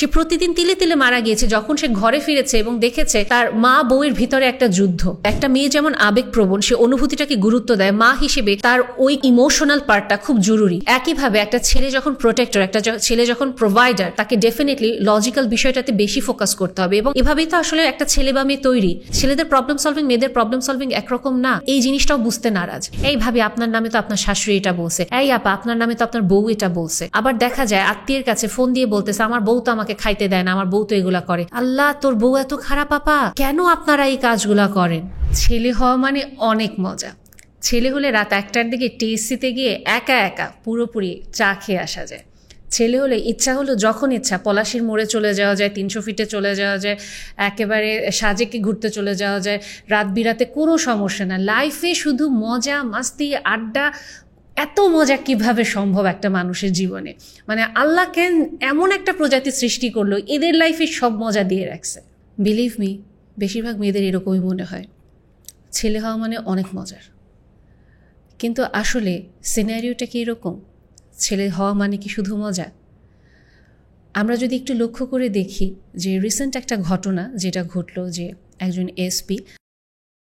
সে প্রতিদিন তিলে তিলে মারা গিয়েছে। যখন সে ঘরে ফিরেছে এবং দেখেছে তার মা বউয়ের ভিতরে একটা যুদ্ধ, একটা মেয়ে যেমন আবেগপ্রবণ, সে অনুভূতিটাকে গুরুত্ব দেয়, মা হিসেবে তার ওই ইমোশনাল পার্টটা খুব জরুরি। একইভাবে একটা ছেলে যখন প্রোটেক্টর, একটা ছেলে যখন প্রোভাইডার, তাকে ডেফিনেটলি লজিক্যাল বিষয়টাতে বেশি ফোকাস করতে হবে। এবং এভাবেই তো আসলে একটা ছেলে বা মেয়ে তৈরি। ছেলেদের প্রবলেম সলভিং, মেয়েদের প্রবলেম সলভিং একরকম না, এই জিনিসটাও বুঝতে নারাজ। এই ভাবি আপনার নামে তো আপনার শাশুড়ি এটা বলছে, এই আপা আপনার নামে তো আপনার বউ এটা বলছে। আবার দেখা যায় আত্মীয়ের কাছে ফোন দিয়ে বলতেছে আমার বউ তো আমাকে খাইতে দেয় না, আমার বউ তো এগুলা করে। আল্লাহ, তোর বউ এত খারাপ আপা, কেন আপনারা এই কাজগুলা করেন? ছেলে হওয়া মানে অনেক মজা। ছেলে হলে রাত 1টার দিকে টিএসসিতে গিয়ে একা একা পুরোপুরি চা খেয়ে আসা যায়। ছেলে হলে ইচ্ছা হলো যখন ইচ্ছা পলাশির মোড়ে চলে যাওয়া যায়, 300 ফিটে চলে যাওয়া যায়, একেবারে সাজেকে ঘুরতে চলে যাওয়া যায়, রাত বিরাতে কোনো সমস্যা না। লাইফে শুধু মজা, মাস্তি, আড্ডা। এত মজা কিভাবে সম্ভব একটা মানুষের জীবনে? মানে আল্লাহ কেন এমন একটা প্রজাতি সৃষ্টি করলো, এদের লাইফে সব মজা দিয়ে রাখছে। বিলিভ মি, বেশিরভাগ মেয়েদের এরকমই মনে হয় ছেলে হওয়া মানে অনেক মজার। কিন্তু আসলে সিনারিওটা কি এরকম? ছেলে হওয়া মানে কি শুধু মজা? আমরা যদি একটু লক্ষ্য করে দেখি যে রিসেন্ট একটা ঘটনা যেটা ঘটলো, যে একজন এসপি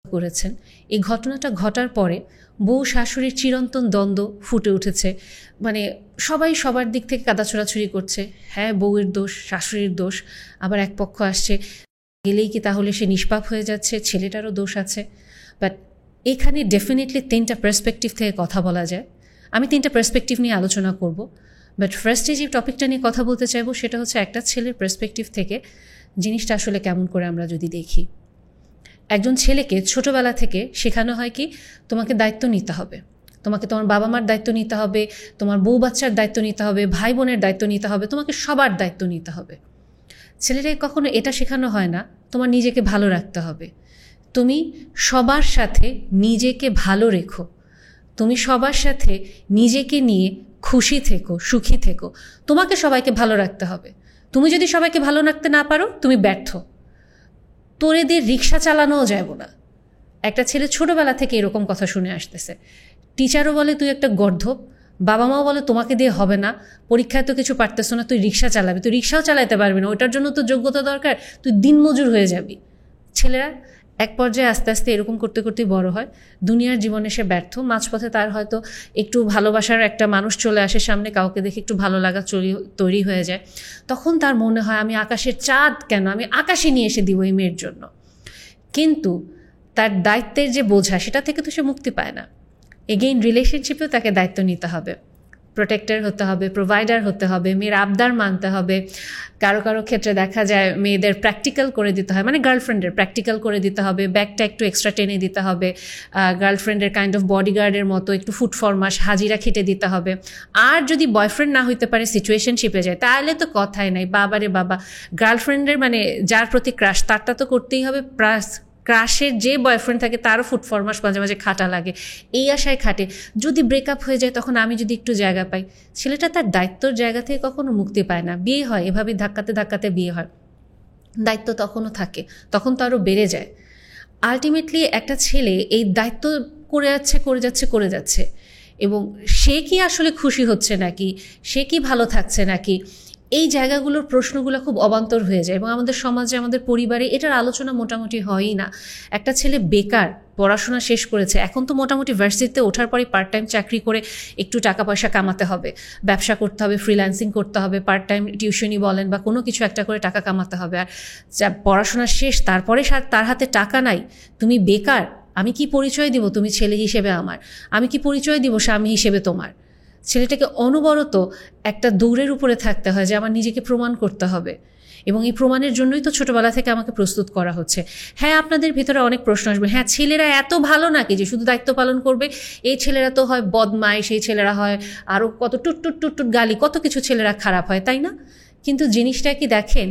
করেছেন, এই ঘটনাটা ঘটার পরে বউ শাশুড়ির চিরন্তন দ্বন্দ্ব ফুটে উঠেছে। মানে সবাই সবার দিক থেকে কাদা ছোড়াছুড়ি করছে, হ্যাঁ বউয়ের দোষ, শাশুড়ির দোষ। আবার এক পক্ষ আসছে, গেলেই কি তাহলে সে নিষ্পাপ হয়ে যাচ্ছে, ছেলেটারও দোষ আছে। বাট এখানে ডেফিনেটলি 3টা পার্সপেক্টিভ থেকে কথা বলা যায়। আমি 3টা পার্সপেক্টিভ নিয়ে আলোচনা করব। বাট ফার্স্টে যে টপিকটা নিয়ে কথা বলতে চাইবো সেটা হচ্ছে একটা ছেলের পার্সপেক্টিভ থেকে জিনিসটা আসলে কেমন করে আমরা যদি দেখি। একজন ছেলেকে ছোটবেলা থেকে শেখানো হয় কি, তোমাকে দায়িত্ব নিতে হবে, তোমাকে তোমার বাবা মার দায়িত্ব নিতে হবে, তোমার বউ বাচ্চার দায়িত্ব নিতে হবে, ভাই বোনের দায়িত্ব নিতে হবে, তোমাকে সবার দায়িত্ব নিতে হবে। ছেলেটাকে কখনো এটা শেখানো হয় না তোমার নিজেকে ভালো রাখতে হবে, তুমি সবার সাথে নিজেকে ভালো রেখো, তুমি সবার সাথে নিজেকে নিয়ে খুশি থেকো, সুখী থেকো। তোমাকে সবাইকে ভালো রাখতে হবে। তুমি যদি সবাইকে ভালো রাখতে না পারো তুমি ব্যর্থ। তোরে দিয়ে রিক্সা চালানোও যাবো না। একটা ছেলে ছোটবেলা থেকে এরকম কথা শুনে আসতেছে। টিচারও বলে তুই একটা গর্ধব, বাবা মাও বলে তোমাকে দিয়ে হবে না, পরীক্ষায় তো কিছু পারতেছ না, তুই রিক্সা চালাবি, তুই রিক্সাও চালাতে পারবি না, ওটার জন্য তো যোগ্যতা দরকার, তুই দিনমজুর হয়ে যাবি। ছেলেরা এক পর্যায়ে আস্তে আস্তে এরকম করতে করতেই বড় হয়। দুনিয়ার জীবনে সে ব্যর্থ। মাঝপথে তার হয়তো একটু ভালোবাসার একটা মানুষ চলে আসে সামনে, কাউকে দেখে একটু ভালো লাগা তৈরি হয়ে যায়। তখন তার মনে হয় আমি আকাশের চাঁদ কেন, আমি আকাশে নিয়ে এসে দিব এই মেয়ের জন্য। কিন্তু তার দায়িত্বের যে বোঝা, সেটা থেকে তো সে মুক্তি পায় না। এগেইন রিলেশনশিপেও তাকে দায়িত্ব নিতে হবে, প্রোটেক্টর হতে হবে, প্রোভাইডার হতে হবে, মেয়ের আবদার মানতে হবে। কারো কারো ক্ষেত্রে দেখা যায় মেয়েদের প্র্যাকটিক্যাল করে দিতে হয়, মানে গার্লফ্রেন্ডের প্র্যাকটিক্যাল করে দিতে হবে, ব্যাগটা একটু এক্সট্রা টেনে দিতে হবে, গার্লফ্রেন্ডের কাইন্ড অফ বডিগার্ডের মতো একটু ফুট ফরমাস হাজিরা খেটে দিতে হবে। আর যদি বয়ফ্রেন্ড না হইতে পারে, সিচুয়েশনশিপে যায়, তাহলে তো কথাই নাই, বাবারে বাবা, গার্লফ্রেন্ডের মানে যার প্রতি ক্রাশ তারটা তো করতেই হবে, প্লাস ক্রাশের যে বয়ফ্রেন্ড থাকে তারও ফুট ফরমাস মাঝে মাঝে খাটা লাগে, এই আশায় খাটে। যদি ব্রেকআপ হয়ে যায় তখন আমি যদি একটু জায়গা পাই, ছেলেটা তার দায়িত্বর জায়গা থেকে কখনো মুক্তি পায় না। বিয়ে হয় এভাবে ধাক্কাতে ধাক্কাতে বিয়ে হয়, দায়িত্ব তখনও থাকে, তখন তো আরও বেড়ে যায়। আলটিমেটলি একটা ছেলে এই দায়িত্ব করে যাচ্ছে এবং সে কি আসলে খুশি হচ্ছে নাকি, সে কি ভালো থাকছে নাকি, এই জায়গাগুলোর প্রশ্নগুলো খুব অবান্তর হয়ে যায়। এবং আমাদের সমাজে, আমাদের পরিবারে এটার আলোচনা মোটামুটি হয়ই না। একটা ছেলে বেকার, পড়াশোনা শেষ করেছে, এখন তো মোটামুটি ভার্সিটিতে ওঠার পরে পার্ট টাইম চাকরি করে একটু টাকা পয়সা কামাতে হবে, ব্যবসা করতে হবে, ফ্রিল্যান্সিং করতে হবে, পার্ট টাইম টিউশনি বলেন বা কোনো কিছু একটা করে টাকা কামাতে হবে। আর পড়াশোনা শেষ, তারপরে তার হাতে টাকা নাই, তুমি বেকার, আমি কি পরিচয় দিব তুমি ছেলে হিসেবে আমার, আমি কি পরিচয় দিব স্বামী হিসেবে তোমার? ছেলেটাকে অনবরত একটা দৌড়ের উপরে থাকতে হয় যে আমার নিজেকে প্রমাণ করতে হবে, এবং এই প্রমাণের জন্যই তো ছোটবেলা থেকে আমাকে প্রস্তুত করা হচ্ছে। হ্যাঁ, আপনাদের ভিতরে অনেক প্রশ্ন আসবে, হ্যাঁ ছেলেরা এত ভালো নাকি যে শুধু দায়িত্ব পালন করবে? এই ছেলেরা তো হয় বদমাইশ, এই ছেলেরা হয় আরও কত টুট গালি, কত কিছু ছেলেরা খারাপ হয়, তাই না? কিন্তু জিনিসটা কি দেখেন,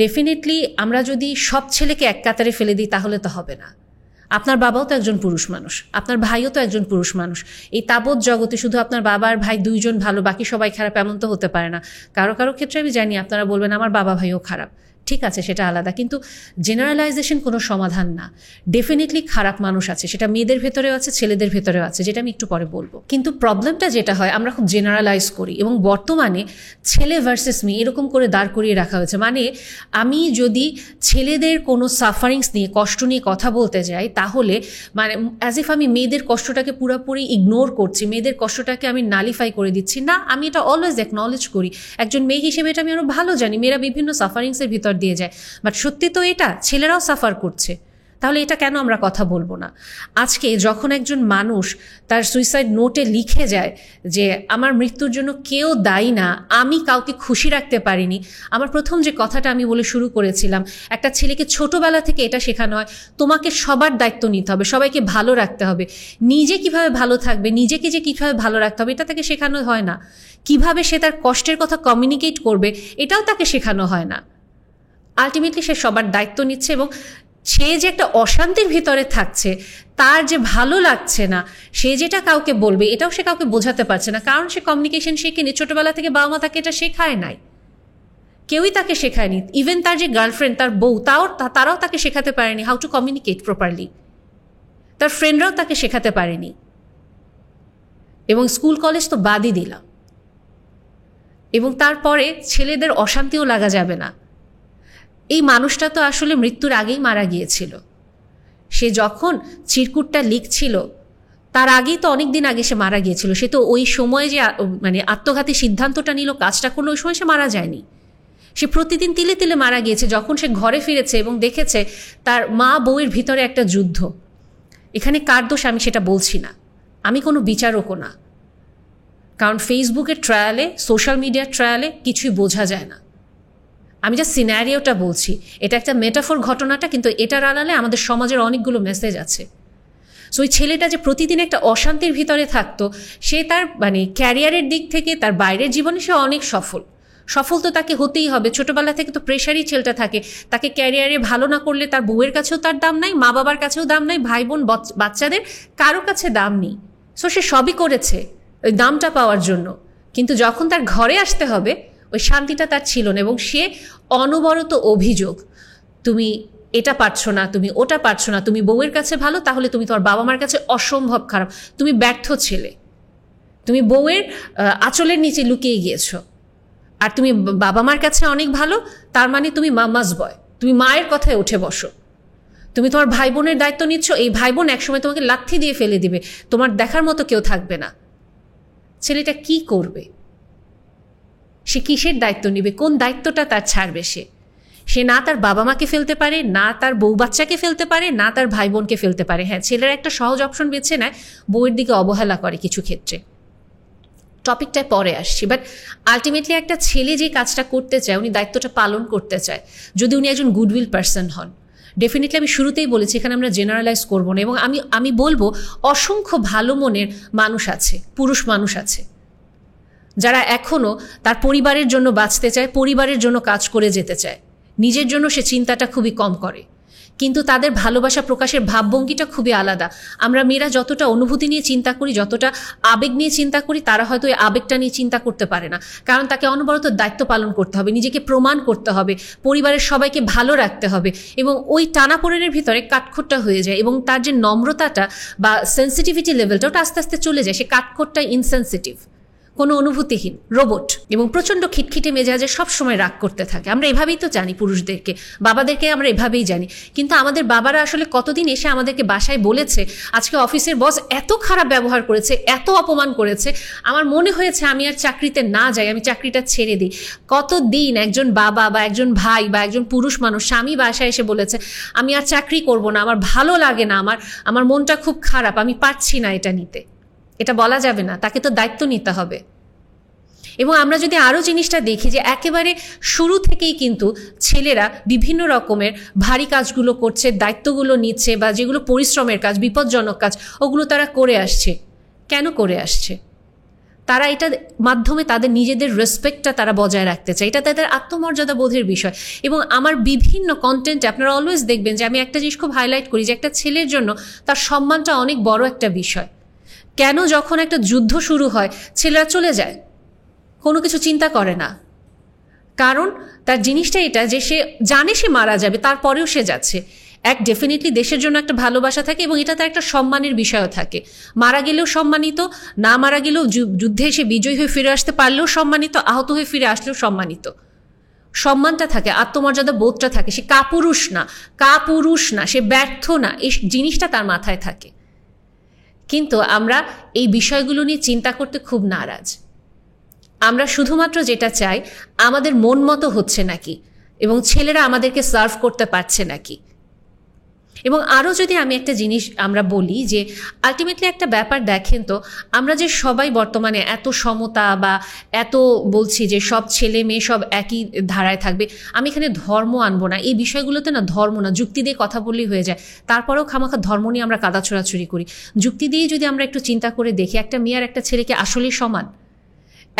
ডেফিনেটলি আমরা যদি সব ছেলেকে এক কাতারে ফেলে দিই তাহলে তো হবে না। আপনার বাবাও তো একজন পুরুষ মানুষ, আপনার ভাইও তো একজন পুরুষ মানুষ। এই তাবৎ জগতে শুধু আপনার বাবা আর ভাই দুইজন ভালো, বাকি সবাই খারাপ, এমন তো হতে পারে না। কারো কারো ক্ষেত্রে আমি জানি আপনারা বলবেন আমার বাবা ভাইও খারাপ, ঠিক আছে, সেটা আলাদা, কিন্তু জেনারেলাইজেশন কোনো সমাধান না। ডেফিনেটলি খারাপ মানুষ আছে, সেটা মেয়েদের ভেতরেও আছে, ছেলেদের ভেতরেও আছে, যেটা আমি একটু পরে বলবো। কিন্তু প্রবলেমটা যেটা হয়, আমরা খুব জেনারেলাইজ করি, এবং বর্তমানে ছেলে ভার্সেস মেয়ে এরকম করে দাঁড় করিয়ে রাখা হয়েছে। মানে আমি যদি ছেলেদের কোনো সাফারিংস নিয়ে, কষ্ট নিয়ে কথা বলতে যাই, তাহলে মানে অ্যাজ ইফ আমি মেয়েদের কষ্টটাকে পুরোপুরি ইগনোর করছি, মেয়েদের কষ্টটাকে আমি নালিফাই করে দিচ্ছি। না, আমি এটা অলওয়েজ অ্যাকনলেজ করি। একজন মেয়ে হিসেবে এটা আমি আরও ভালো জানি, মেয়েরা বিভিন্ন সাফারিংসের ভিতর দিয়ে যায়, বাট সত্যি তো এটা ছেলেরাও সাফার করছে। তাহলে এটা কেন আমরা কথা বলবো না? আজকে যখন একজন মানুষ তার সুইসাইড নোটে লিখে যায় যে আমার মৃত্যুর জন্য কেউ দায়ী না, আমি কাউকে খুশি রাখতে পারিনি, আমার প্রথম যে কথাটা আমি বলে শুরু করেছিলাম, একটা ছেলেকে ছোটবেলা থেকে এটা শেখানো হয় তোমাকে সবার দায়িত্ব নিতে হবে, সবাইকে ভালো রাখতে হবে, নিজে কিভাবে ভালো থাকবে, নিজেকে যে কীভাবে ভালো রাখতে হবে এটা তাকে শেখানো হয় না। কিভাবে সে তার কষ্টের কথা কমিউনিকেট করবে এটাও তাকে শেখানো হয় না। আলটিমেটলি সে সবার দায়িত্ব নিচ্ছে, এবং সে যে একটা অশান্তির ভিতরে থাকছে, তার যে ভালো লাগছে না, সে যেটা কাউকে বলবে এটাও সে কাউকে বোঝাতে পারছে না, কারণ সে কমিউনিকেশন শেখেনি। ছোটবেলা থেকে বাবা মা তাকে এটা শেখায় নাই, কেউই তাকে শেখায়নি। ইভেন তার যে গার্লফ্রেন্ড, তার বউ, তারাও তাকে শেখাতে পারেনি হাউ টু কমিউনিকেট প্রপারলি। তার ফ্রেন্ডরাও তাকে শেখাতে পারেনি, এবং স্কুল কলেজ তো বাদই দিলাম। এবং তারপরে ছেলেদের অশান্তিও লাগা যাবে না। এই মানুষটা তো আসলে মৃত্যুর আগেই মারা গিয়েছিল। সে যখন চিরকুটটা লিখছিল তার আগেই তো অনেক দিন আগে সে মারা গিয়েছিল। সে তো ওই সময়ে যে মানে আত্মঘাতী সিদ্ধান্তটা নিল, কাজটা করলো, ওই সময় সে মারা যায়নি। সে প্রতিদিন তিলে তিলে মারা গিয়েছে। যখন সে ঘরে ফিরেছে এবং দেখেছে তার মা বউয়ের ভিতরে একটা যুদ্ধ, এখানে কার দোষ আমি সেটা বলছি না, আমি কোনো বিচারকও না, কারণ ফেসবুকের ট্রায়ালে, সোশ্যাল মিডিয়ার ট্রায়ালে কিছুই বোঝা যায় না। আমি যা সিনারিওটা বলছি এটা একটা মেটাফোর ঘটনাটা, কিন্তু এটার আড়ালে আমাদের সমাজের অনেকগুলো মেসেজ আছে। সো ওই ছেলেটা যে প্রতিদিন একটা অশান্তির ভিতরে থাকতো, সে তার মানে ক্যারিয়ারের দিক থেকে, তার বাইরের জীবনে সে অনেক সফল তো তাকে হতেই হবে। ছোটবেলা থেকে তো প্রেশারই ছেলেটা থাকে, তাকে ক্যারিয়ারে ভালো না করলে তার বউয়ের কাছেও তার দাম নাই, মা বাবার কাছেও দাম নাই, ভাই বোন বাচ্চাদের কারো কাছে দাম নেই। সো সে সবই করেছে ওই দামটা পাওয়ার জন্য, কিন্তু যখন তার ঘরে আসতে হবে ওই শান্তিটা তার ছিল না। এবং সে অনবরত অভিযোগ, তুমি এটা পারছো না, তুমি ওটা পারছো না, তুমি বউয়ের কাছে ভালো, তাহলে তুমি তোমার বাবা মার কাছে অসম্ভব খারাপ, তুমি ব্যর্থ ছেলে, তুমি বউয়ের আঁচলের নিচে লুকিয়ে গিয়েছো, আর তুমি বাবা মার কাছে অনেক ভালো, তার মানে তুমি মামাস বয়, তুমি মায়ের কথায় উঠে বসো, তুমি তোমার ভাই বোনের দায়িত্ব নিচ্ছ, এই ভাই বোন একসময় তোমাকে লাথি দিয়ে ফেলে দিবে, তোমার দেখার মতো কেউ থাকবে না। ছেলেটা কি করবে? সে কিসের দায়িত্ব নিবে? কোন দায়িত্বটা তার ছাড়বে? সে না তার বাবা মাকে ফেলতে পারে, না তার বউ বাচ্চাকে ফেলতে পারে, না তার ভাই বোনকে ফেলতে পারে। হ্যাঁ, ছেলেরা একটা সহজ অপশন বেছে নেয়, বউয়ের দিকে অবহেলা করে কিছু ক্ষেত্রে। টপিকটায় পরে আসছি, বাট আলটিমেটলি একটা ছেলে যে কাজটা করতে চায়, উনি দায়িত্বটা পালন করতে চায়, যদি উনি একজন গুডউইল পার্সন হন। ডেফিনেটলি আমি শুরুতেই বলেছি এখানে আমরা জেনারেলাইজ করবো না, এবং আমি বলবো অসংখ্য ভালো মনের মানুষ আছে, পুরুষ মানুষ আছে যারা এখনও তার পরিবারের জন্য বাঁচতে চায়, পরিবারের জন্য কাজ করে যেতে চায়, নিজের জন্য সে চিন্তাটা খুবই কম করে, কিন্তু তাদের ভালোবাসা প্রকাশের ভাবভঙ্গিটা খুবই আলাদা। আমরা মেয়েরা যতটা অনুভূতি নিয়ে চিন্তা করি, যতটা আবেগ নিয়ে চিন্তা করি, তারা হয়তো এই আবেগটা নিয়ে চিন্তা করতে পারে না, কারণ তাকে অনবরত দায়িত্ব পালন করতে হবে, নিজেকে প্রমাণ করতে হবে, পরিবারের সবাইকে ভালো রাখতে হবে, এবং ওই টানাপোড়েনের ভিতরে কাঠখোট্টা হয়ে যায়, এবং তার যে নম্রতাটা বা সেন্সিটিভিটি লেভেলটা ওটা আস্তে আস্তে চলে যায়। সে কাঠখোট্টা, ইনসেন্সিটিভ, কোনো অনুভূতিহীন রোবট, এবং প্রচণ্ড খিটখিটে মেজাজে সবসময় রাগ করতে থাকে। আমরা এভাবেই তো জানি পুরুষদেরকে, বাবাদেরকে আমরা এভাবেই জানি, কিন্তু আমাদের বাবারা আসলে কতদিন এসে আমাদেরকে বাসায় বলেছে আজকে অফিসের বস এত খারাপ ব্যবহার করেছে, এত অপমান করেছে, আমার মনে হয়েছে আমি আর চাকরিতে না যাই, আমি চাকরিটা ছেড়ে দিই। কতদিন একজন বাবা বা একজন ভাই বা একজন পুরুষ মানুষ, স্বামী বাসায় এসে বলেছে আমি আর চাকরি করব না, আমার ভালো লাগে না, আমার মনটা খুব খারাপ, আমি পারছি না এটা নিতে। এটা বলা যাবে না, তাকে তো দায়িত্ব নিতে হবে। এবং আমরা যদি আরও জিনিসটা দেখি যে একেবারে শুরু থেকেই কিন্তু ছেলেরা বিভিন্ন রকমের ভারী কাজগুলো করছে, দায়িত্বগুলো নিচ্ছে, বা যেগুলো পরিশ্রমের কাজ, বিপজ্জনক কাজ, ওগুলো তারা করে আসছে। কেন করে আসছে? তারা এটা মাধ্যমে তাদের নিজেদের রেসপেক্টটা তারা বজায় রাখতে চায়, এটা তাদের আত্মমর্যাদা বোধের বিষয়। এবং আমার বিভিন্ন কন্টেন্টে আপনারা অলওয়েজ দেখবেন যে আমি একটা জিনিস খুব হাইলাইট করি, যে একটা ছেলের জন্য তার সম্মানটা অনেক বড় একটা বিষয়। কেন যখন একটা যুদ্ধ শুরু হয় ছেলেরা চলে যায়, কোনো কিছু চিন্তা করে না, কারণ তার জিনিসটা এটা যে সে জানে সে মারা যাবে, তারপরেও সে যাচ্ছে। ডেফিনেটলি দেশের জন্য একটা ভালোবাসা থাকে এবং এটা তার একটা সম্মানের বিষয়ও থাকে। মারা গেলেও সম্মানিত, না মারা গেলেও যুদ্ধে এসে বিজয়ী হয়ে ফিরে আসতে পারলেও সম্মানিত, আহত হয়ে ফিরে আসলেও সম্মানিত। সম্মানটা থাকে, আত্মমর্যাদা বোধটা থাকে। সে কাপুরুষ না, সে ব্যর্থ না, এই জিনিসটা তার মাথায় থাকে। কিন্তু আমরা এই বিষয়গুলো নিয়ে চিন্তা করতে খুব নারাজ। আমরা শুধুমাত্র যেটা চাই, আমাদের মন মতো হচ্ছে নাকি এবং ছেলেরা আমাদেরকে সার্ভ করতে পারছে নাকি। এবং আরও যদি আমি একটা জিনিস আমরা বলি যে আলটিমেটলি একটা ব্যাপার দেখেন তো, আমরা যে সবাই বর্তমানে এত সমতা বা এত বলছি যে সব ছেলে মেয়ে সব একই ধারায় থাকবে, আমি এখানে ধর্ম আনবো না, এই বিষয়গুলোতে না ধর্ম না, যুক্তি দিয়ে কথা বললেই হয়ে যায়। তারপরেও খামাখা ধর্ম নিয়ে আমরা কাদা ছোড়াছুড়ি করি। যুক্তি দিয়ে যদি আমরা একটু চিন্তা করে দেখি, একটা মেয়ে আর একটা ছেলেকে আসলেই সমান।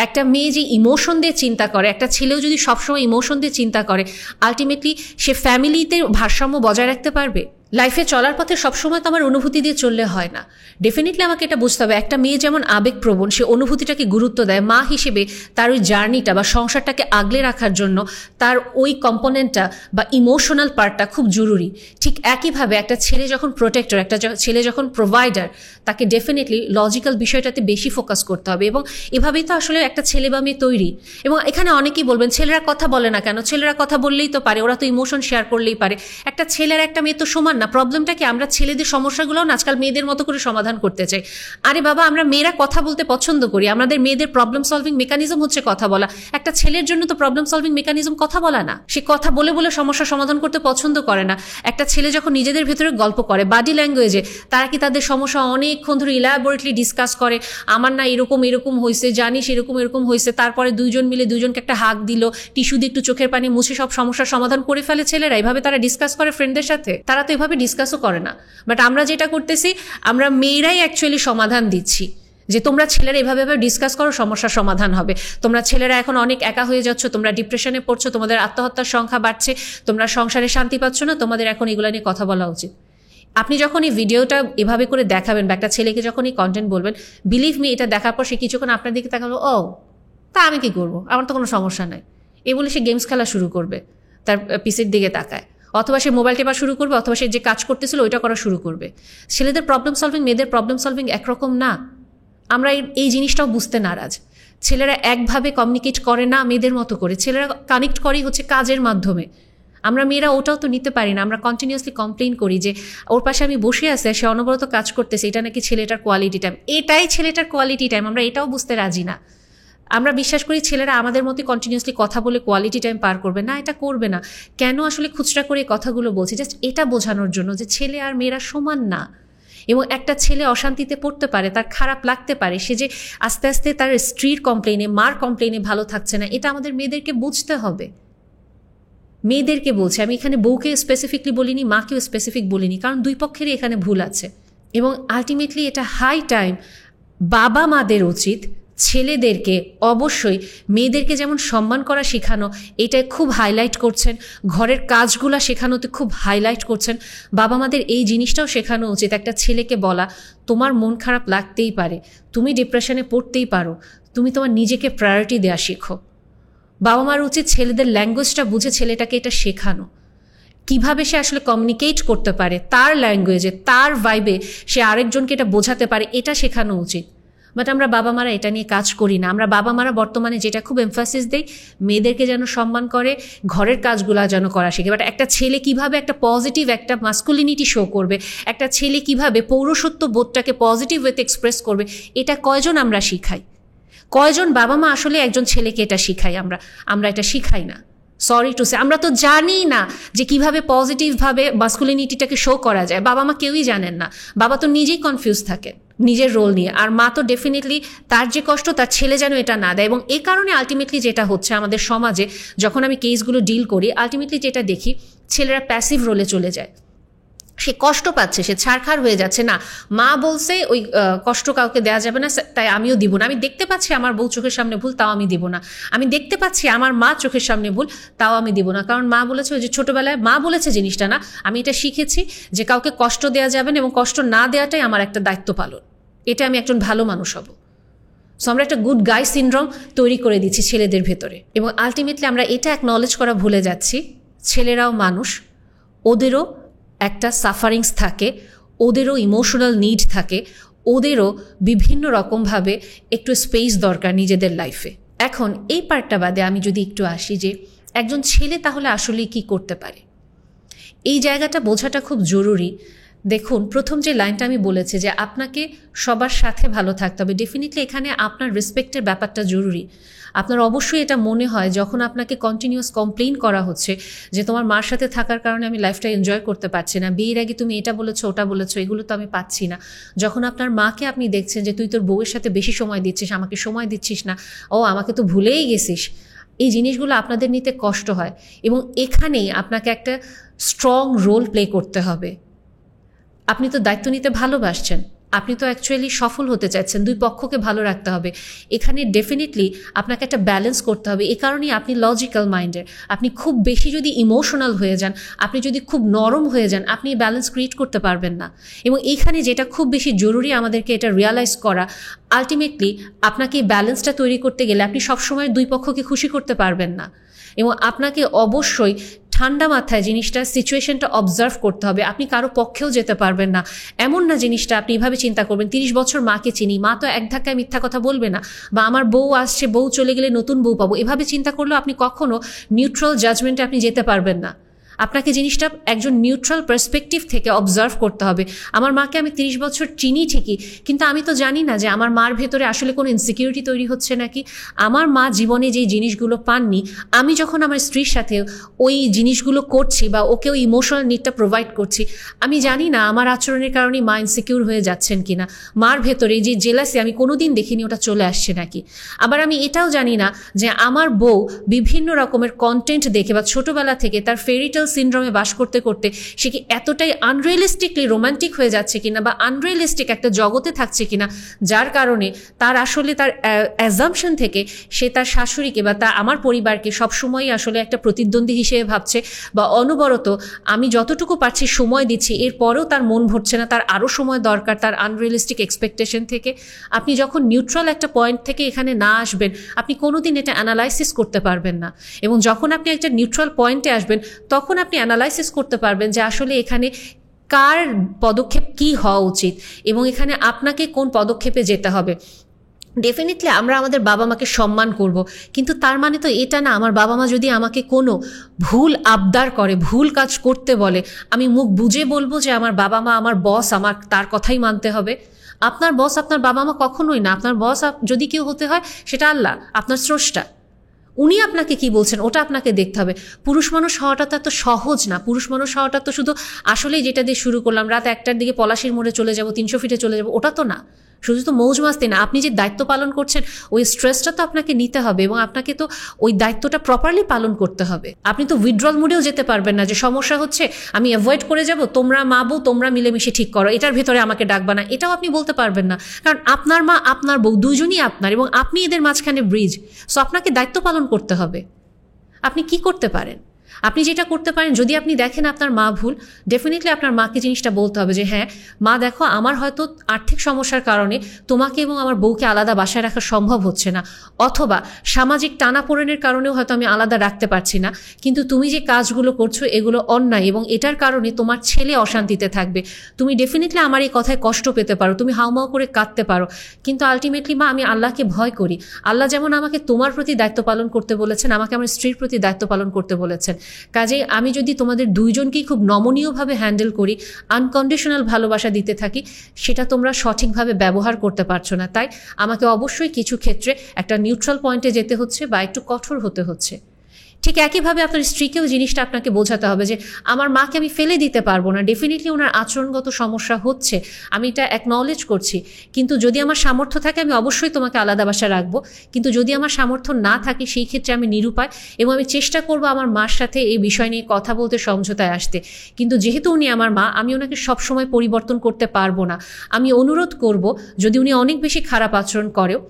একটা মেয়ে যে ইমোশন দিয়ে চিন্তা করে, একটা ছেলেও যদি সবসময় ইমোশন দিয়ে চিন্তা করে, আলটিমেটলি সে ফ্যামিলিতে ভারসাম্য বজায় রাখতে পারবে। লাইফে চলার পথে সবসময় তো আমার অনুভূতি দিয়ে চললে হয় না। ডেফিনেটলি আমাকে এটা বুঝতে হবে, একটা মেয়ে যেমন আবেগপ্রবণ, সে অনুভূতিটাকে গুরুত্ব দেয়। মা হিসেবে তার ওই জার্নিটা বা সংসারটাকে আগলে রাখার জন্য তার ওই কম্পোনেন্টটা বা ইমোশনাল পার্টটা খুব জরুরি। ঠিক একইভাবে একটা ছেলে যখন প্রোটেক্টর, একটা ছেলে যখন প্রোভাইডার, তাকে ডেফিনেটলি লজিক্যাল বিষয়টাতে বেশি ফোকাস করতে হবে। এবং এভাবেই তো আসলে একটা ছেলে বা মেয়ে তৈরি। এবং এখানে অনেকেই বলবেন ছেলেরা কথা বলে না কেন, ছেলেরা কথা বললেই তো পারে, ওরা তো ইমোশন শেয়ার করলেই পারে। একটা ছেলের একটা মেয়ে তো সমান না। প্রবলেমটা কি, আমরা ছেলেদের সমস্যাগুলোও আজকাল মেয়েদের মতো করে সমাধান করতে চাই। আরে বাবা, আমরা মেয়েরা কথা বলতে পছন্দ করি, আমাদের মেয়েদের প্রবলেম সলভিং মেকানিজম হচ্ছে কথা বলা। একটা ছেলের জন্য তো প্রবলেম সলভিং মেকানিজম কথা বলা না। সে কথা বলে বলে সমস্যা সমাধান করতে পছন্দ করে না। একটা ছেলে যখন নিজেদের ভেতরে গল্প করে বডি ল্যাঙ্গুয়েজে, তারা কি তাদের সমস্যা অনেকক্ষণ ধরে ইলাবোরেটলি ডিসকাস করে, আমার না এরকম হয়েছে, জানিস এরকম হয়েছে, তারপরে দুইজন মিলে দুজনকে একটা হাক দিল, টিস্যু দিয়ে একটু চোখের পানি মুছে সব সমস্যার সমাধান করে ফেলে ছেলেরা। এভাবে তারা ডিসকাস করে ফ্রেন্ডদের সাথে, তারা তো এভাবে ডিসকাসও করে না। বাট আমরা যেটা করতেছি, আমরা মেয়েরাই অ্যাকচুয়ালি সমাধান দিচ্ছি যে তোমরা ছেলেরা এভাবে ডিসকাস করো, সমস্যার সমাধান হবে। তোমরা ছেলেরা এখন অনেক একা হয়ে যাচ্ছ, তোমরা ডিপ্রেশনে পড়ছো, তোমাদের আত্মহত্যার সংখ্যা বাড়ছে, তোমরা সংসারে শান্তি পাচ্ছ না, তোমাদের এখন এগুলো নিয়ে কথা বলা উচিত। আপনি যখন এই ভিডিওটা এভাবে করে দেখাবেন বা একটা ছেলেকে যখন এই কন্টেন্ট বলবেন, বিলিভ মি, এটা দেখার পর সে কিছুক্ষণ আপনার দিকে তাকালো, ও তা আমি কি করবো, আমার তো কোনো সমস্যা নাই, এই বলে সে গেমস খেলা শুরু করবে, তার পিসির দিকে তাকায়, অথবা সে মোবাইল টেপা শুরু করবে, অথবা সে যে কাজ করতেছিল ওইটা করা শুরু করবে। ছেলেদের প্রবলেম সলভিং, মেয়েদের প্রবলেম সলভিং একরকম না। আমরা এই জিনিসটাও বুঝতে নারাজ। ছেলেরা একভাবে কমিউনিকেট করে না মেয়েদের মতো করে, ছেলেরা কানেক্ট করেই হচ্ছে কাজের মাধ্যমে। আমরা মেয়েরা ওটাও তো নিতে পারি না। আমরা কন্টিনিউয়াসলি কমপ্লেন করি যে ওর পাশে আমি বসে আছি, সে অনবরত কাজ করতেছে, এটা নাকি ছেলেটার কোয়ালিটি টাইম। এটাই ছেলেটার কোয়ালিটি টাইম, আমরা এটাও বুঝতে রাজি না। আমরা বিশ্বাস করি ছেলেরা আমাদের মতো কন্টিনিউয়াসলি কথা বলে কোয়ালিটি টাইম পার করবে না, এটা করবে না। কেন আসলে খুচরা করে কথাগুলো বলছি, জাস্ট এটা বোঝানোর জন্য যে ছেলে আর মেয়েরা সমান না। এবং একটা ছেলে অশান্তিতে পড়তে পারে, তার খারাপ লাগতে পারে, সে যে আস্তে আস্তে তার স্ত্রীর কমপ্লেনে, মার কমপ্লেনে ভালো থাকছে না, এটা আমাদের মেয়েদেরকে বুঝতে হবে। মেয়েদেরকে বলছে, আমি এখানে বউকে স্পেসিফিকলি বলিনি, মাকেও স্পেসিফিক বলিনি, কারণ দুই পক্ষেরই এখানে ভুল আছে। এবং আলটিমেটলি এটা হাই টাইম বাবা মাদের উচিত ছেলেদেরকে অবশ্যই মেয়েদেরকে যেমন সম্মান করা শেখানো, এটাই খুব হাইলাইট করছেন। ঘরের কাজগুলো শেখানোতে খুব হাইলাইট করছেন। বাবা মাদের এই জিনিসটাও শেখানো উচিত, একটা ছেলেকে বলা, তোমার মন খারাপ লাগতেই পারে, তুমি ডিপ্রেশনে পড়তেই পারো, তুমি তোমার নিজেকে প্রায়োরিটি দেওয়া শেখো। বাবা মার উচিত ছেলেদের ল্যাঙ্গুয়েজটা বুঝে ছেলেটাকে এটা শেখানো, কিভাবে সে আসলে কমিউনিকেট করতে পারে, তার ল্যাঙ্গুয়েজে, তার ভাইবে সে আরেকজনকে এটা বোঝাতে পারে, এটা শেখানো উচিত। বাট আমরা বাবা মারা এটা নিয়ে কাজ করি না। আমরা বাবা মারা বর্তমানে যেটা খুব এমফাসিস দেই, মেয়েদেরকে যেন সম্মান করে, ঘরের কাজগুলা যেন করা শেখে। বাট একটা ছেলে কিভাবে একটা পজিটিভ একটা মাস্কুলিনিটি শো করবে, একটা ছেলে কিভাবে পৌরসত্ব বোধটাকে পজিটিভ ওয়েতে এক্সপ্রেস করবে, এটা কয়জন আমরা শিখাই? কয়জন বাবা মা আসলে একজন ছেলেকে এটা শিখাই? আমরা এটা শিখাই না। সরি টু সে, আমরা তো জানি না যে কিভাবে পজিটিভভাবে মাস্কুলিনিটিটাকে শো করা যায়। বাবা মা কেউই জানেন না। বাবা তো নিজেই কনফিউজ থাকেন নিজের রোল নিয়ে, আর মা তো ডেফিনেটলি তার যে কষ্ট তার ছেলে যেন এটা না দেয়। এবং এই কারণে আলটিমেটলি যেটা হচ্ছে আমাদের সমাজে, যখন আমি কেসগুলো ডিল করি, আলটিমেটলি যেটা দেখি, ছেলেরা প্যাসিভ রোলে চলে যায়। সে কষ্ট পাচ্ছে, সে ছাড়খাড় হয়ে যাচ্ছে, না মা বলছে ওই কষ্ট কাউকে দেওয়া যাবে না, তাই আমিও দিব না। আমি দেখতে পাচ্ছি আমার বউ চোখের সামনে ভুল, তাও আমি দিব না। আমি দেখতে পাচ্ছি আমার মা চোখের সামনে ভুল, তাও আমি দিব না। কারণ মা বলেছে, ওই যে ছোটবেলায় মা বলেছে জিনিসটা, না আমি এটা শিখেছি যে কাউকে কষ্ট দেওয়া যাবে না এবং কষ্ট না দেওয়াটাই আমার একটা দায়িত্ব পালন, এটা আমি একজন ভালো মানুষ হব। সো আমরা একটা গুড গাই সিনড্রোম তৈরি করে দিচ্ছি ছেলেদের ভেতরে, এবং আলটিমেটলি আমরা এটা অ্যাকনলেজ করা ভুলে যাচ্ছি ছেলেরাও মানুষ, ওদেরও একটা সাফারিংস থাকে, ওদেরও ইমোশনাল নিড থাকে, ওদেরও বিভিন্ন রকমভাবে একটু স্পেস দরকার নিজেদের লাইফে। এখন এই পার্টটা বাদে আমি যদি একটু আসি যে একজন ছেলে তাহলে আসলে কি করতে পারে, এই জায়গাটা বোঝাটা খুব জরুরি। দেখুন, প্রথম যে লাইনটা আমি বলেছি যে আপনাকে সবার সাথে ভালো থাকতে হবে, ডেফিনেটলি এখানে আপনার রেসপেক্টের ব্যাপারটা জরুরি। আপনার অবশ্যই এটা মনে হয় যখন আপনাকে কন্টিনিউয়াস কমপ্লেইন করা হচ্ছে যে তোমার মার সাথে থাকার কারণে আমি লাইফটা এনজয় করতে পারছি না, বিয়ের আগে তুমি এটা বলেছো ওটা বলেছো, এগুলো তো আমি পাচ্ছি না। যখন আপনার মাকে আপনি দেখছেন যে তুই তোর বউয়ের সাথে বেশি সময় দিচ্ছিস, আমাকে সময় দিচ্ছিস না, ও আমাকে তো ভুলেই গেছিস, এই জিনিসগুলো আপনাদের নিতে কষ্ট হয়। এবং এখানেই আপনাকে একটা স্ট্রং রোল প্লে করতে হবে। আপনি তো দায়িত্ব নিতে ভালোবাসছেন, আপনি তো অ্যাকচুয়ালি সফল হতে চাইছেন, দুই পক্ষকে ভালো রাখতে হবে। এখানে ডেফিনেটলি আপনাকে একটা ব্যালেন্স করতে হবে। এ কারণেই আপনি লজিক্যাল মাইন্ডের। আপনি খুব বেশি যদি ইমোশনাল হয়ে যান, আপনি যদি খুব নরম হয়ে যান, আপনি ব্যালেন্স ক্রিয়েট করতে পারবেন না। এবং এইখানে যেটা খুব বেশি জরুরি আমাদেরকে এটা রিয়ালাইজ করা, আলটিমেটলি আপনাকে এই ব্যালেন্সটা তৈরি করতে গেলে আপনি সবসময় দুই পক্ষকে খুশি করতে পারবেন না, এবং আপনাকে অবশ্যই ঠান্ডা মাথায় জিনিসটা সিচুয়েশনটা অবজার্ভ করতে হবে। আপনি কারো পক্ষেও যেতে পারবেন না, এমন না জিনিসটা আপনি এভাবে চিন্তা করবেন 30 বছর মাকে চিনি, মা তো এক ধাক্কায় মিথ্যা কথা বলবে না, বা আমার বউ আসছে, বউ চলে গেলে নতুন বউ পাবো, এভাবে চিন্তা করলেও আপনি কখনো নিউট্রাল জাজমেন্টে আপনি যেতে পারবেন না। আপনাকে জিনিসটা একজন নিউট্রাল পার্সপেক্টিভ থেকে অবজার্ভ করতে হবে। আমার মাকে আমি 30 বছর চিনি ঠিকই, কিন্তু আমি তো জানি না যে আমার মার ভেতরে আসলে কোনো ইনসিকিউরিটি তৈরি হচ্ছে নাকি। আমার মা জীবনে যেই জিনিসগুলো পাননি, আমি যখন আমার স্ত্রীর সাথে ওই জিনিসগুলো করছি বা ওকে ওই ইমোশনাল নিডটা প্রোভাইড করছি, আমি জানি না আমার আচরণের কারণে মা ইনসিকিউর হয়ে যাচ্ছেন কিনা, মার ভেতরে যে জেলাসি আমি কোনোদিন দেখিনি ওটা চলে আসছে নাকি। আবার আমি এটাও জানি না যে আমার বউ বিভিন্ন রকমের কন্টেন্ট দেখে বা ছোটবেলা থেকে তার ফেরিটেল সিনড্রোমে বাস করতে করতে সে কি এতটাই আনরিয়েলিস্টিকলি রোমান্টিক হয়ে যাচ্ছে কিনা, বা আনরিয়েলিস্টিক একটা জগতে থাকছে কিনা, যার কারণে তার আসলে তার অ্যাজাম্পশন থেকে সে তার শাশুড়িকে বা আমার পরিবারকে সবসময়ই আসলে একটা প্রতিদ্বন্দ্বী হিসেবে ভাবছে, বা অনবরত আমি যতটুকু পারছি সময় দিচ্ছি, এরপরেও তার মন ভরছে না, তার আরও সময় দরকার তার আনরিয়েলিস্টিক এক্সপেকটেশন থেকে। আপনি যখন নিউট্রাল একটা পয়েন্ট থেকে এখানে না আসবেন, আপনি কোনোদিন এটা অ্যানালাইসিস করতে পারবেন না। এবং যখন আপনি একটা নিউট্রাল পয়েন্টে আসবেন, তখন আপনি অ্যানালাইসিস করতে পারবেন যে আসলে এখানে কার পদক্ষেপ কি হওয়া উচিত এবং এখানে আপনাকে কোন পদক্ষেপে যেতে হবে। ডেফিনেটলি আমরা আমাদের বাবা মাকে সম্মান করব, কিন্তু তার মানে তো এটা না আমার বাবা মা যদি আমাকে কোনো ভুল আবদার করে, ভুল কাজ করতে বলে, আমি মুখ বুজে বলবো যে আমার বাবা মা আমার বস, আমার তার কথাই মানতে হবে। আপনার বস আপনার বাবা মা কখনোই না। আপনার বস যদি কেউ হতে হয় সেটা আল্লাহ, আপনার স্রষ্টা, উনি আপনাকে কি বলছেন ওটা আপনাকে দেখতে হবে। পুরুষ মানুষ হওয়াটা তো এত সহজ না। পুরুষ মানুষ হওয়াটা তো শুধু আসলেই যেটা দিয়ে শুরু করলাম, রাত 1টার দিকে পলাশির মোড়ে চলে যাব, 300 ফিটে চলে যাব, ওটা তো না। শুধু তো মৌজ মাস্তি না, আপনি যে দায়িত্ব পালন করছেন ওই স্ট্রেসটা তো আপনাকে নিতে হবে এবং আপনাকে তো ওই দায়িত্বটা প্রপারলি পালন করতে হবে। আপনি তো উইথড্রল মুডেও যেতে পারবেন না যে সমস্যা হচ্ছে আমি অ্যাভয়েড করে যাব, তোমরা মা বউ তোমরা মিলেমিশে ঠিক করো, এটার ভেতরে আমাকে ডাকবা না, এটাও আপনি বলতে পারবেন না। কারণ আপনার মা আপনার বউ দুজনই আপনার এবং আপনি এদের মাঝখানে ব্রিজ। সো আপনাকে দায়িত্ব পালন করতে হবে। আপনি কি করতে পারেন? আপনি যেটা করতে পারেন, যদি আপনি দেখেন আপনার মা ভুল, ডেফিনেটলি আপনার মাকে জিনিসটা বলতে হবে যে হ্যাঁ মা দেখো, আমার হয়তো আর্থিক সমস্যার কারণে তোমাকে এবং আমার বউকে আলাদা বাসায় রাখা সম্ভব হচ্ছে না, অথবা সামাজিক টানাপোড়েনের কারণেও হয়তো আমি আলাদা রাখতে পারছি না, কিন্তু তুমি যে কাজগুলো করছো এগুলো অন্যায় এবং এটার কারণে তোমার ছেলে অশান্তিতে থাকবে। তুমি ডেফিনেটলি আমার এই কথায় কষ্ট পেতে পারো, তুমি হাউমাউ করে কাঁদতে পারো, কিন্তু আলটিমেটলি মা আমি আল্লাহকে ভয় করি। আল্লাহ যেমন আমাকে তোমার প্রতি দায়িত্ব পালন করতে বলেছেন, আমাকে আমার স্ত্রীর প্রতি দায়িত্ব পালন করতে বলেছেন। কাজেই আমি যদি তোমাদের দুইজনকেই খুব নমনীয়ভাবে হ্যান্ডেল করি, আনকন্ডিশনাল ভালোবাসা দিতে থাকি, সেটা তোমরা সঠিকভাবে ব্যবহার করতে পারছো না। তাই আমাকে অবশ্যই কিছু ক্ষেত্রে একটা নিউট্রাল পয়েন্টে যেতে হচ্ছে বা একটু কঠোর হতে হচ্ছে। ঠিক একইভাবে আপনার স্ত্রীকেও জিনিসটা আপনাকে বোঝাতে হবে যে আমার মাকে আমি ফেলে দিতে পারবো না, ডেফিনেটলি ওনার আচরণগত সমস্যা হচ্ছে, আমি এটা অ্যাকনলেজ করছি, কিন্তু যদি আমার সামর্থ্য থাকে আমি অবশ্যই তোমাকে আলাদা বাসা রাখবো, কিন্তু যদি আমার সামর্থ্য না থাকে সেই ক্ষেত্রে আমি নিরুপায় এবং আমি চেষ্টা করবো আমার মার সাথে এই বিষয় নিয়ে কথা বলতে, সমঝোতায় আসতে। কিন্তু যেহেতু উনি আমার মা, আমি ওনাকে সবসময় পরিবর্তন করতে পারবো না। আমি অনুরোধ করব, যদি উনি অনেক বেশি খারাপ আচরণ করেও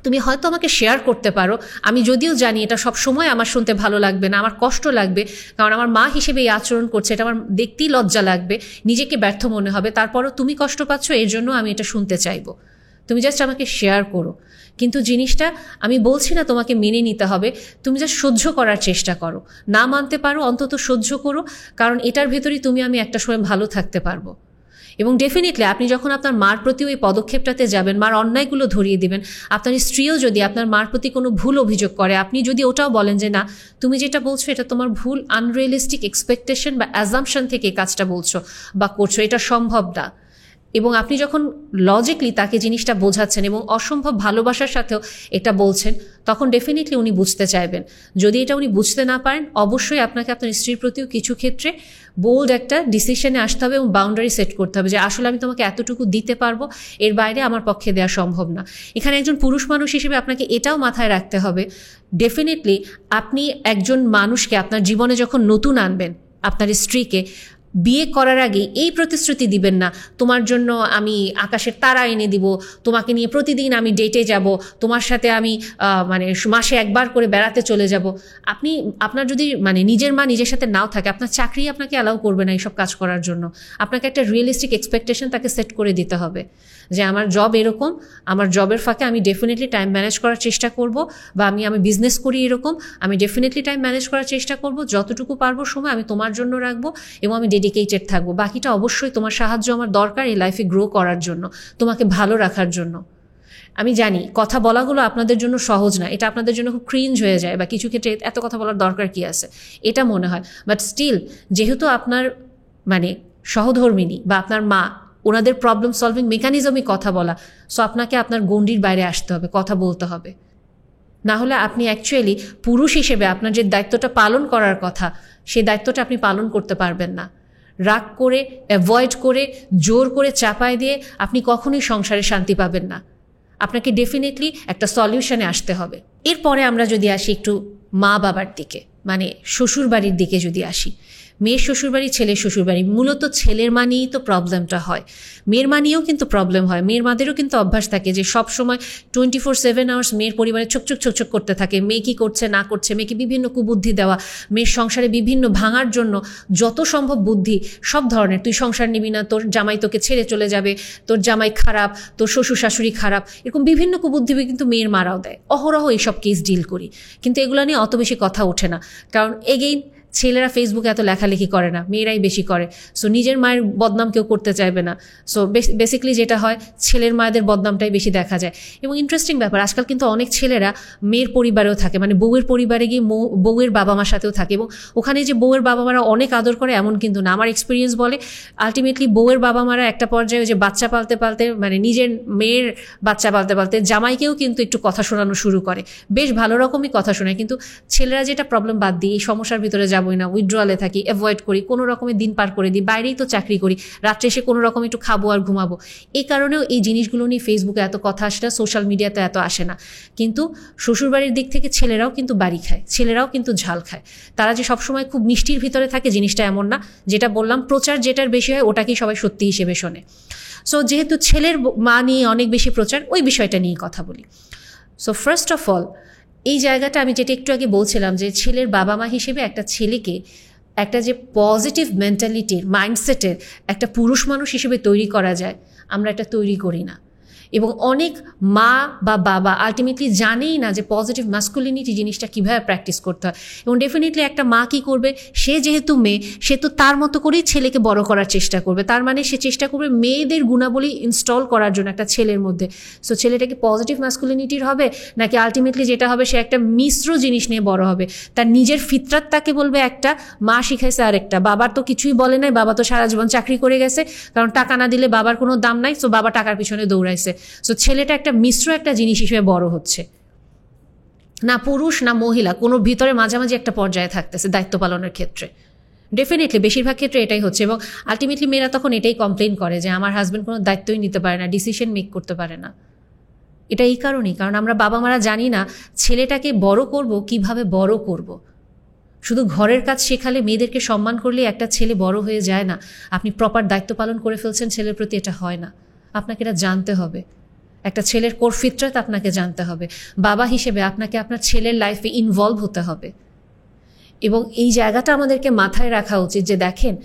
তুমি হয়তো আমাকে শেয়ার করতে পারো। আমি যদিও জানি এটা সব সময় আমার শুনতে ভালো লাগবে না, আমার কষ্ট লাগবে, কারণ আমার মা হিসেবে এই আচরণ করছে, এটা আমার দেখতেই লজ্জা লাগবে, নিজেকে ব্যর্থ মনে হবে, তারপরও তুমি কষ্ট পাচ্ছ, এর জন্য আমি এটা শুনতে চাইবো। তো তুমি জাস্ট আমাকে শেয়ার করো। কিন্তু জিনিসটা আমি বলছি না তোমাকে মেনে নিতে হবে, তুমি জাস্ট সহ্য করার চেষ্টা করো। না মানতে পারো অন্তত সহ্য করো, কারণ এটার ভেতরেই তুমি আমি একটা সময় ভালো থাকতে পারবো। এবং ডেফিনেটলি আপনি যখন আপনার মার প্রতি ওই পদক্ষেপটাতে যাবেন, মার অন্যায়গুলো ধরিয়ে দিবেন, আপনার স্ত্রীও যদি আপনার মার প্রতি কোনো ভুল অভিযোগ করে, আপনি যদি ওটাও বলেন যে না তুমি যেটা বলছো এটা তোমার ভুল, আনরিয়েলিস্টিক এক্সপেকটেশন বা অ্যাজাম্পশন থেকে কাজটা বলছো বা করছো, এটা সম্ভব না। এবং আপনি যখন লজিকলি তাকে জিনিসটা বোঝাচ্ছেন এবং অসম্ভব ভালোবাসার সাথেও এটা বলছেন, তখন ডেফিনেটলি উনি বুঝতে চাইবেন। যদি এটা উনি বুঝতে না পারেন, অবশ্যই আপনাকে আপনার স্ত্রীর প্রতিও কিছু ক্ষেত্রে বোল্ড একটা ডিসিশনে আসতে হবে এবং বাউন্ডারি সেট করতে হবে যে আসলে আমি তোমাকে এতটুকু দিতে পারবো, এর বাইরে আমার পক্ষে দেওয়া সম্ভব না। এখানে একজন পুরুষ মানুষ হিসেবে আপনাকে এটাও মাথায় রাখতে হবে, ডেফিনেটলি আপনি একজন মানুষকে আপনার জীবনে যখন নতুন আনবেন, আপনার স্ত্রীকে, বিয়ে করার আগে এই প্রতিশ্রুতি দিবেন না তোমার জন্য আমি আকাশের তারা এনে দিব, তোমাকে নিয়ে প্রতিদিন আমি ডেটে যাব, তোমার সাথে আমি মানে মাসে একবার করে বেড়াতে চলে যাব। আপনি আপনার যদি মানে নিজের মা নিজের সাথে নাও থাকে, আপনার চাকরি আপনাকে অ্যালাউ করবে না এইসব কাজ করার জন্য। আপনাকে একটা রিয়েলিস্টিক এক্সপেকটেশন তাকে সেট করে দিতে হবে যে আমার জব এরকম, আমার জবের ফাঁকে আমি ডেফিনেটলি টাইম ম্যানেজ করার চেষ্টা করব, বা আমি বিজনেস করি এরকম, আমি ডেফিনেটলি টাইম ম্যানেজ করার চেষ্টা করব, যতটুকু পারবো সময় আমি তোমার জন্য রাখবো এবং আমি ডেডিকেটেড থাকবো। বাকিটা অবশ্যই তোমার সাহায্য আমার দরকার এই লাইফে গ্রো করার জন্য, তোমাকে ভালো রাখার জন্য। আমি জানি কথা বলাগুলো আপনাদের জন্য সহজ না, এটা আপনাদের জন্য খুব ক্রিঞ্জ হয়ে যায়, বা কিছু ক্ষেত্রে এত কথা বলার দরকার কি আছে এটা মনে হয়। বাট স্টিল যেহেতু আপনার মানে সহধর্মিণী বা আপনার মা, ওনাদের প্রবলেম সলভিং মেকানিজমই কথা বলা, সো আপনাকে আপনার গণ্ডির বাইরে আসতে হবে, কথা বলতে হবে। না হলে আপনি অ্যাকচুয়ালি পুরুষ হিসেবে আপনার যে দায়িত্বটা পালন করার কথা, সেই দায়িত্বটা আপনি পালন করতে পারবেন না। রাগ করে, অ্যাভয়েড করে, জোর করে চাপায় দিয়ে আপনি কখনোই সংসারে শান্তি পাবেন না। আপনাকে ডেফিনেটলি একটা সলিউশনে আসতে হবে। এরপরে আমরা যদি আসি একটু মা বাবার দিকে, মানে শ্বশুর বাড়ির দিকে যদি আসি, মেয়ের শ্বশুরবাড়ি, ছেলের শ্বশুরবাড়ি, মূলত ছেলের মা নিয়েই তো প্রবলেমটা হয়। মেয়ের মা নিয়েও কিন্তু প্রবলেম হয়। মেয়ের মাদেরও কিন্তু অভ্যাস থাকে যে সবসময় 24/7 আওয়ার্স মেয়ের পরিবারে ছোকছোক করতে থাকে, মেয়ে কী করছে না করছে, মেয়েকে বিভিন্ন কুবুদ্ধি দেওয়া, মেয়ের সংসারে বিভিন্ন ভাঙার জন্য যত সম্ভব বুদ্ধি, সব ধরনের, তুই সংসার নিবি না, তোর জামাই তোকে ছেড়ে চলে যাবে, তোর জামাই খারাপ, তোর শ্বশুর শাশুড়ি খারাপ, এরকম বিভিন্ন কুবুদ্ধি কিন্তু মেয়ের মারাও দেয়। অহরহ এইসব কেস ডিল করি, কিন্তু এগুলো নিয়ে অত বেশি কথা ওঠে না, কারণ এগেইন ছেলেরা ফেসবুকে এত লেখালেখি করে না, মেয়েরাই বেশি করে। সো নিজের মায়ের বদনাম কেউ করতে চাইবে না। সো বেসিক্যালি যেটা হয়, ছেলের মায়েদের বদনামটাই বেশি দেখা যায়। এবং ইন্টারেস্টিং ব্যাপার, আজকাল কিন্তু অনেক ছেলেরা মেয়ের পরিবারেও থাকে, মানে বউয়ের পরিবারে গিয়ে বউয়ের বাবা মার সাথেও থাকে, এবং ওখানে যে বউয়ের বাবা মারা অনেক আদর করে এমন কিন্তু না। আমার এক্সপিরিয়েন্স বলে আলটিমেটলি বউয়ের বাবা মারা একটা পর্যায়ে যে বাচ্চা পালতে পালতে, মানে নিজের মেয়ের বাচ্চা পালতে পালতে জামাইকেও কিন্তু একটু কথা শোনানো শুরু করে, বেশ ভালো রকমই কথা শোনায়। কিন্তু ছেলেরা যেটা প্রবলেম বাদ দিয়ে এই সমস্যার ভিতরে যাবোই না, উইথড্রলে থাকি, অ্যাভয়েড করি, কোনো রকমের দিন পার করে দিই, বাইরেই তো চাকরি করি, রাত্রে এসে কোনো রকম একটু খাবো আর ঘুমাবো। এই কারণেও এই জিনিসগুলো নিয়ে ফেসবুকে এত কথা আসে না, সোশ্যাল মিডিয়াতে এত আসে না। কিন্তু শ্বশুরবাড়ির দিক থেকে ছেলেরাও কিন্তু বাড়ি খায়, ছেলেরাও কিন্তু ঝাল খায়। তারা যে সবসময় খুব মিষ্টির ভিতরে থাকে জিনিসটা এমন না। যেটা বললাম, প্রচার যেটার বেশি হয় ওটাকেই সবাই সত্যি হিসেবে শোনে। সো যেহেতু ছেলের মা নিয়ে অনেক বেশি প্রচার, ওই বিষয়টা নিয়ে কথা বলি। সো ফার্স্ট অফ অল, এই জায়গাটা আমি যেটা একটু আগে বলছিলাম যে ছেলের বাবা মা হিসেবে একটা ছেলেকে একটা যে পজিটিভ মেন্টালিটির, মাইন্ডসেটের একটা পুরুষ মানুষ হিসেবে তৈরি করা যায়, আমরা এটা তৈরি করি না। এবং অনেক মা বা বাবা আলটিমেটলি জানেই না যে পজিটিভ ম্যাসকুলিনিটি জিনিসটা কীভাবে প্র্যাকটিস করতে হয়। এবং ডেফিনেটলি একটা মা কী করবে, সে যেহেতু মেয়ে, সে তো তার মতো করেই ছেলেকে বড় করার চেষ্টা করবে। তার মানে সে চেষ্টা করবে মেয়েদের গুণাবলী ইনস্টল করার জন্য একটা ছেলের মধ্যে। সো ছেলেটা কি পজিটিভ ম্যাসকুলিনিটির হবে, নাকি আলটিমেটলি যেটা হবে সে একটা মিশ্র জিনিস নিয়ে বড় হবে। তার নিজের ফিতরাত তাকে বলবে একটা, মা শিখাইছে আরেকটা। বাবার তো কিছুই বলে নাই, বাবা তো সারা জীবন চাকরি করে গেছে, কারণ টাকা না দিলে বাবার কোনো দাম নাই, সো বাবা টাকার পিছনে দৌড়াইছে। সো ছেলেটা একটা মিশ্র একটা জিনিস হিসেবে বড় হচ্ছে, না পুরুষ না মহিলা, কোনো ভিতরে মাঝামাঝি একটা পর্যায়ে থাকতেছে দায়িত্ব পালনের ক্ষেত্রে। ডেফিনেটলি বেশিরভাগ ক্ষেত্রে এটাই হচ্ছে। এবং আলটিমেটলি মেয়েরা তখন এটাই কমপ্লেন করে যে আমার হাজব্যান্ড কোনো দায়িত্বই নিতে পারে না, ডিসিশন মেক করতে পারে না। এটা এই কারণেই, কারণ আমরা বাবা মারা জানি না ছেলেটাকে বড় করব কিভাবে বড় করব। শুধু ঘরের কাজ শেখালে, মেয়েদেরকে সম্মান করলে একটা ছেলে বড় হয়ে যায় না। আপনি প্রপার দায়িত্ব পালন করে ফেলছেন ছেলের প্রতি, এটা হয় না। আপনাকে এটা জানতে হবে, একটা ছেলের কোর ফিতরাত আপনাকে জানতে হবে। বাবা হিসেবে আপনাকে আপনার ছেলের লাইফে ইনভলভ হতে হবে। এবং এই জায়গাটা আমাদেরকে মাথায় রাখা উচিত যে দেখেন,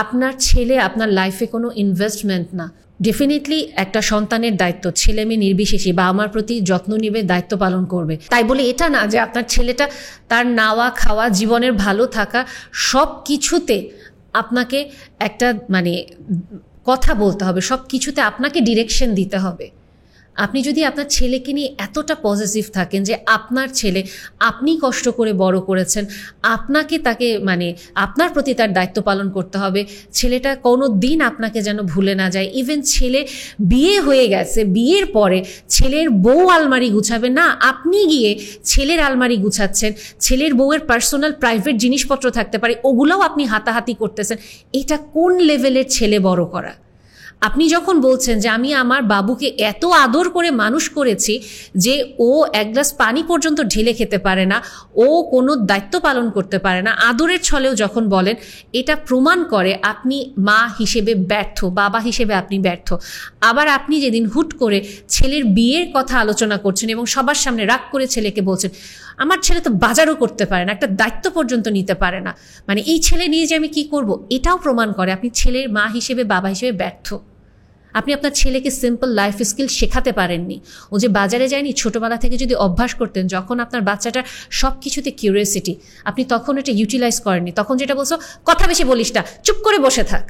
আপনার ছেলে আপনার লাইফে কোনো ইনভেস্টমেন্ট না, ডেফিনেটলি একটা সন্তানের দায়িত্ব ছেলে মেয়ে নির্বিশেষে বাবা মার প্রতি যত্ন নিবে, দায়িত্ব পালন করবে। তাই বলে এটা না যে আপনার ছেলেটা তার নাওয়া খাওয়া জীবনের ভালো থাকা সব কিছুতে আপনাকে একটা কথা বলতে হবে, সব কিছুতে আপনাকে ডিরেকশন দিতে হবে। আপনি যদি আপনার ছেলেকে নিয়ে এতটা পজিটিভ থাকেন যে আপনার ছেলে আপনি কষ্ট করে বড় করেছেন, আপনাকে তাকে আপনার প্রতি তার দায়িত্ব পালন করতে হবে, ছেলেটা কোনো দিন আপনাকে যেন ভুলে না যায়। ইভেন ছেলে বিয়ে হয়ে গেছে, বিয়ের পরে ছেলের বউ আলমারি গুছাবে না, আপনি গিয়ে ছেলের আলমারি গুছাচ্ছেন, ছেলের বউয়ের পার্সোনাল প্রাইভেট জিনিসপত্র থাকতে পারে ওগুলোও আপনি হাতাহাতি করতেছেন। এটা কোন লেভেলের ছেলে বড় করা? আপনি যখন বলছেন যে আমি আমার বাবুকে এত আদর করে মানুষ করেছি যে ও এক গ্লাস পানি পর্যন্ত ঢেলে খেতে পারে না, ও কোনো দায়িত্ব পালন করতে পারে না, আদরের ছলেও যখন বলেন, এটা প্রমাণ করে আপনি মা হিসেবে ব্যর্থ, বাবা হিসেবে আপনি ব্যর্থ। আবার আপনি যেদিন হুট করে ছেলের বিয়ের কথা আলোচনা করছেন এবং সবার সামনে রাগ করে ছেলেকে বলছেন আমার ছেলে তো বাজারও করতে পারে না, একটা দায়িত্ব পর্যন্ত নিতে পারে না, এই ছেলে নিয়ে যে আমি কি করব, এটাও প্রমাণ করে আপনি ছেলের মা হিসেবে বাবা হিসেবে ব্যর্থ। আপনি আপনার ছেলেকে সিম্পল লাইফ স্কিল শেখাতে পারেননি। ও যে বাজারে যায়নি, ছোটোবেলা থেকে যদি অভ্যাস করতেন, যখন আপনার বাচ্চাটার সব কিছুতে কিউরিয়াসিটি, আপনি তখন এটা ইউটিলাইজ করেননি। তখন যেটা বলছো, কথা বেশি বলিস না, চুপ করে বসে থাক।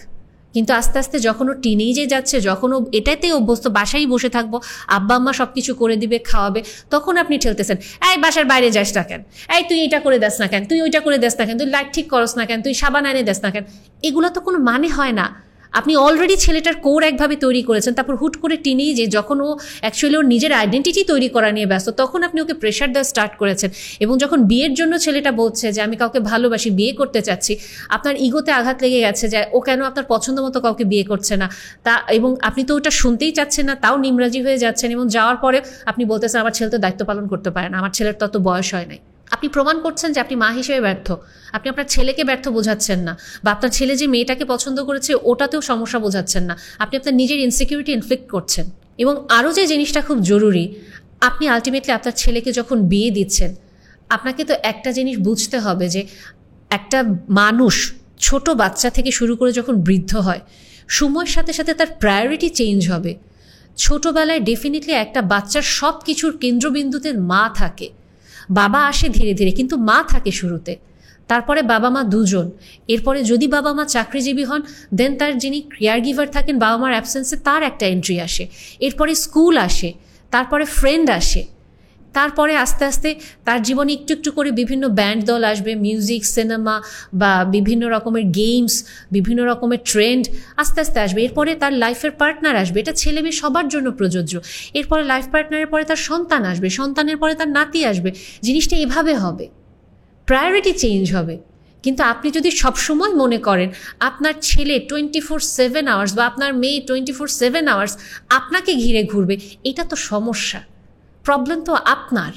কিন্তু আস্তে আস্তে যখন ও টিনেজে যাচ্ছে, যখন ও এটাতেই অভ্যস্ত, বাসায় বসে থাকবো, আব্বা আম্মা সব কিছু করে দিবে, খাওয়াবে, তখন আপনি ঠেলতেছেন, এই বাসার বাইরে যাস না কেন, এই তুই এটা করে দেস না কেন, তুই ওইটা করে দেস না কেন, তুই লাইট ঠিক করস না কেন, তুই সাবান এনে দেস না কেন। এগুলো তো কোনো মানে হয় না। আপনি অলরেডি ছেলেটার কোর একভাবে তৈরি করেছেন, তারপর হুট করে টিনেজে যখন ও অ্যাকচুয়ালি ওর নিজের আইডেন্টিটি তৈরি করা নিয়ে ব্যস্ত, তখন আপনি ওকে প্রেশার দেওয়া স্টার্ট করেছেন। এবং যখন বিয়ের জন্য ছেলেটা বলছে যে আমি কাউকে ভালোবাসি, বিয়ে করতে চাচ্ছি, আপনার ইগোতে আঘাত লেগে গেছে যে ও কেন আপনার পছন্দ মতো কাউকে বিয়ে করছে না, এবং আপনি তো ওটা শুনতেই চাচ্ছেন না, তাও নিমরাজি হয়ে যাচ্ছেন। এবং যাওয়ার পরে আপনি বলতেছেন আমার ছেলে তো দায়িত্ব পালন করতে পারে না, আমার ছেলের তত বয়স হয় নাই। আপনি প্রমাণ করছেন যে আপনি মা হিসেবে ব্যর্থ। আপনি আপনার ছেলেকে ব্যর্থ বোঝাচ্ছেন না, বা আপনার ছেলে যে মেয়েটাকে পছন্দ করেছে ওটাতেও সমস্যা বোঝাচ্ছেন না, আপনি আপনার নিজের ইনসিকিউরিটি ইনফ্লিক্ট করছেন। এবং আরও যে জিনিসটা খুব জরুরি, আপনি আলটিমেটলি আপনার ছেলেকে যখন বিয়ে দিচ্ছেন, আপনাকে তো একটা জিনিস বুঝতে হবে যে একটা মানুষ ছোট বাচ্চা থেকে শুরু করে যখন বৃদ্ধ হয়, সময়ের সাথে সাথে তার প্রায়োরিটি চেঞ্জ হবে। ছোটোবেলায় ডেফিনেটলি একটা বাচ্চার সব কিছুর কেন্দ্রবিন্দুতে মা থাকে, বাবা আসে ধীরে ধীরে, কিন্তু মা থাকে শুরুতে। তারপরে বাবা মা দুজন, এরপরে যদি বাবা মা চাকরিজীবী হন, দেন তার যিনি কেয়ার গিভার থাকেন বাবা মার অ্যাবসেন্সে, তার একটা এন্ট্রি আসে, এরপরে স্কুল আসে, তারপরে ফ্রেন্ড আসে, তারপরে আস্তে আস্তে তার জীবনে একটু একটু করে বিভিন্ন ব্যান্ড দল আসবে, মিউজিক, সিনেমা বা বিভিন্ন রকমের গেমস, বিভিন্ন রকমের ট্রেন্ড আস্তে আস্তে আসবে। এরপরে তার লাইফের পার্টনার আসবে, এটা ছেলে মেয়ে সবার জন্য প্রযোজ্য। এরপরে লাইফ পার্টনারের পরে তার সন্তান আসবে, সন্তানের পরে তার নাতি আসবে। জিনিসটা এভাবে হবে, প্রায়োরিটি চেঞ্জ হবে। কিন্তু আপনি যদি সবসময় মনে করেন আপনার ছেলে 24/7 আওয়ার্স বা আপনার মেয়ে 24/7 আওয়ার্স আপনাকে ঘিরে ঘুরবে, এটা তো সমস্যা। প্রবলেম তো আপনার।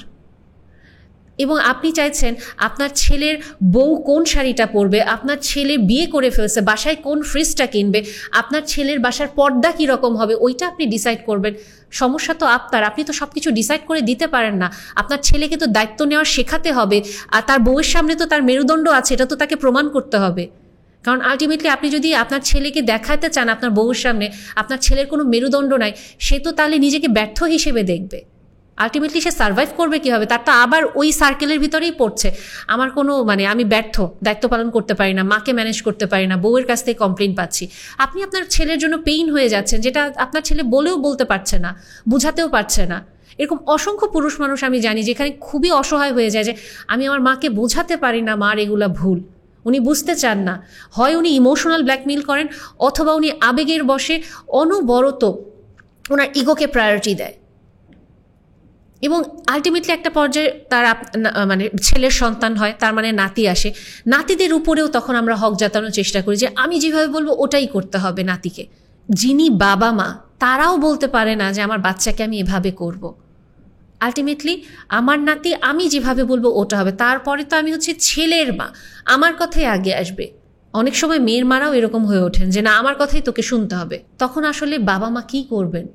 এবং আপনি চাইছেন আপনার ছেলের বউ কোন শাড়িটা পরবে, আপনার ছেলে বিয়ে করে ফেলছে, বাসায় কোন ফ্রিজটা কিনবে, আপনার ছেলের বাসার পর্দা কীরকম হবে, ওইটা আপনি ডিসাইড করবেন। সমস্যা তো আপনার, আপনি তো সব কিছু ডিসাইড করে দিতে পারেন না। আপনার ছেলেকে তো দায়িত্ব নেওয়া শেখাতে হবে, আর তার বউয়ের সামনে তো তার মেরুদণ্ড আছে, এটা তো তাকে প্রমাণ করতে হবে। কারণ আলটিমেটলি আপনি যদি আপনার ছেলেকে দেখাতে চান আপনার বউয়ের সামনে আপনার ছেলের কোনো মেরুদণ্ড নাই, সে তো তাহলে নিজেকে ব্যর্থ হিসেবে দেখবে। আলটিমেটলি সে সার্ভাইভ করবে কীভাবে? তার তো আবার ওই সার্কেলের ভিতরেই পড়ছে, আমার কোনো আমি ব্যর্থ, দায়িত্ব পালন করতে পারি না, মাকে ম্যানেজ করতে পারি না, বউয়ের কাছ থেকে কমপ্লেন পাচ্ছি। আপনি আপনার ছেলের জন্য পেইন হয়ে যাচ্ছেন, যেটা আপনার ছেলে বলেও বলতে পারছে না, বোঝাতেও পারছে না। এরকম অসংখ্য পুরুষ মানুষ আমি জানি যেখানে খুবই অসহায় হয়ে যায় যে আমি আমার মাকে বোঝাতে পারি না মার এগুলা ভুল। উনি বুঝতে চান না, হয় উনি ইমোশনাল ব্ল্যাকমেইল করেন, অথবা উনি আবেগের বশে অনবরত ওনার ইগোকে প্রায়োরিটি দেয়। এবং আলটিমেটলি একটা পর্যায়ে তার ছেলের সন্তান হয়, তার নাতি আসে, নাতিদের উপরেও তখন আমরা হক জাতানোর চেষ্টা করি যে আমি যেভাবে বলবো ওটাই করতে হবে নাতিকে। যিনি বাবা মা তারাও বলতে পারে না যে আমার বাচ্চাকে আমি এভাবে করব। আলটিমেটলি আমার নাতি আমি যেভাবে বলবো ওটা হবে। তারপরে তো আমি হচ্ছে ছেলের মা, আমার কথাই আগে আসবে। অনেক সময় মেয়ের মারাও এরকম হয়ে ওঠেন যে না আমার কথাই তোকে শুনতে হবে। তখন আসলে বাবা মা কী করবেন?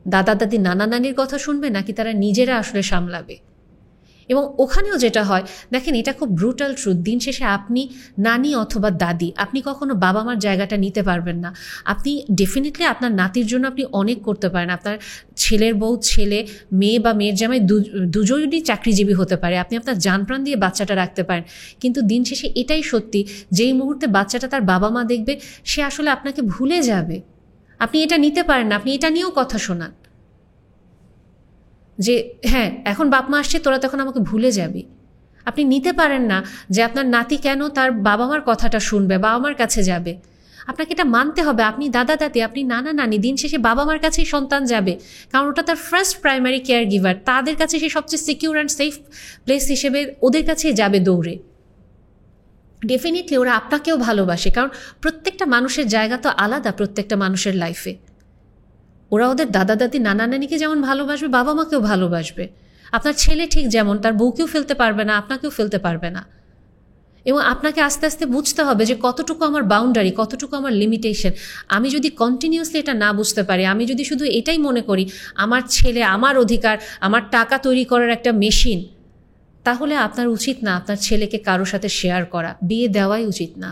দাদা দাদি নানা নানির কথা শুনবে নাকি তারা নিজেরা আসলে সামলাবে? এবং ওখানেও যেটা হয়, দেখেন এটা খুব ব্রুটাল ট্রুথ, দিন শেষে আপনি নানি অথবা দাদি, আপনি কখনো বাবা মার জায়গাটা নিতে পারবেন না। আপনি ডেফিনেটলি আপনার নাতির জন্য আপনি অনেক করতে পারেন, আপনার ছেলের বউ, ছেলে, মেয়ে বা মেয়ের জামাই দুজনই চাকরিজীবী হতে পারে, আপনি আপনার জান প্রাণ দিয়ে বাচ্চাটা রাখতে পারেন। কিন্তু দিন শেষে এটাই সত্যি, যেই মুহূর্তে বাচ্চাটা তার বাবা মা দেখবে সে আসলে আপনাকে ভুলে যাবে। আপনি এটা নিতে পারেন না, আপনি এটা নিয়েও কথা শোনান যে হ্যাঁ এখন বাপ মা আসছে, তোরা তখন আমাকে ভুলে যাবি। আপনি নিতে পারেন না যে আপনার নাতি কেন তার বাবা মার কথাটা শুনবে, বাবা মার কাছে যাবে। আপনাকে এটা মানতে হবে, আপনি দাদা দাদি, আপনি নানা নানি, দিন শেষে বাবা মার কাছেই সন্তান যাবে, কারণ ওটা তার ফার্স্ট প্রাইমারি কেয়ার গিভার, তাদের কাছে সে সবচেয়ে সিকিউর অ্যান্ড সেফ প্লেস হিসেবে ওদের কাছেই যাবে দৌড়ে। ডেফিনেটলি ওরা আপনাকেও ভালোবাসে, কারণ প্রত্যেকটা মানুষের জায়গা তো আলাদা প্রত্যেকটা মানুষের লাইফে। ওরা ওদের দাদা দাদি নানা নানিকে যেমন ভালোবাসবে, বাবা মাকেও ভালোবাসবে। আপনার ছেলে ঠিক যেমন তার বউকেও ফেলতে পারবে না, আপনাকেও ফেলতে পারবে না। এবং আপনাকে আস্তে আস্তে বুঝতে হবে যে কতটুকু আমার বাউন্ডারি, কতটুকু আমার লিমিটেশন। আমি যদি কন্টিনিউয়াসলি এটা না বুঝতে পারি, আমি যদি শুধু এটাই মনে করি আমার ছেলে আমার অধিকার, আমার টাকা তৈরি করার একটা মেশিন, তাহলে আপনার উচিত না আপনার ছেলেকে কারোর সাথে শেয়ার করা, বিয়ে দেওয়াই উচিত না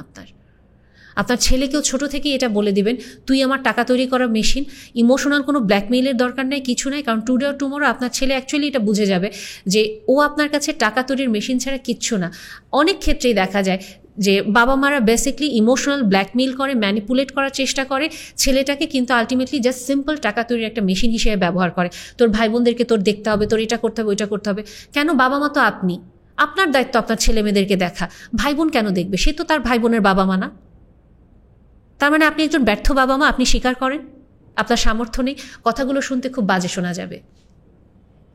আপনার ছেলেকেও ছোট থেকেই এটা বলে দিবেন, তুই আমার টাকা তৈরি করার মেশিন। ইমোশনাল কোনো ব্ল্যাকমেইলের দরকার নেই, কিছু নেই, কারণ টুডে অর টুমোরো আপনার ছেলে অ্যাকচুয়ালি এটা বুঝে যাবে যে ও আপনার কাছে টাকা তৈরির মেশিন ছাড়া কিচ্ছু না। অনেক ক্ষেত্রেই দেখা যায় যে বাবা মারা বেসিকলি ইমোশনাল ব্ল্যাকমেইল করে, ম্যানিপুলেট করার চেষ্টা করে ছেলেটাকে, কিন্তু আলটিমেটলি জাস্ট সিম্পল টাকা তৈরির একটা মেশিন হিসেবে ব্যবহার করে। তোর ভাই বোনদেরকে তোর দেখতে হবে, তোর এটা করতে হবে, ওইটা করতে হবে। কেন? বাবা মা তো আপনি, আপনার দায়িত্ব আপনার ছেলে মেয়েদেরকে দেখা। ভাই বোন কেন দেখবে? সে তো তার ভাই বোনের বাবা মা না। তার মানে আপনি একজন ব্যর্থ বাবা মা, আপনি স্বীকার করেন আপনার সামর্থ্য নেই। কথাগুলো শুনতে খুব বাজে শোনা যাবে,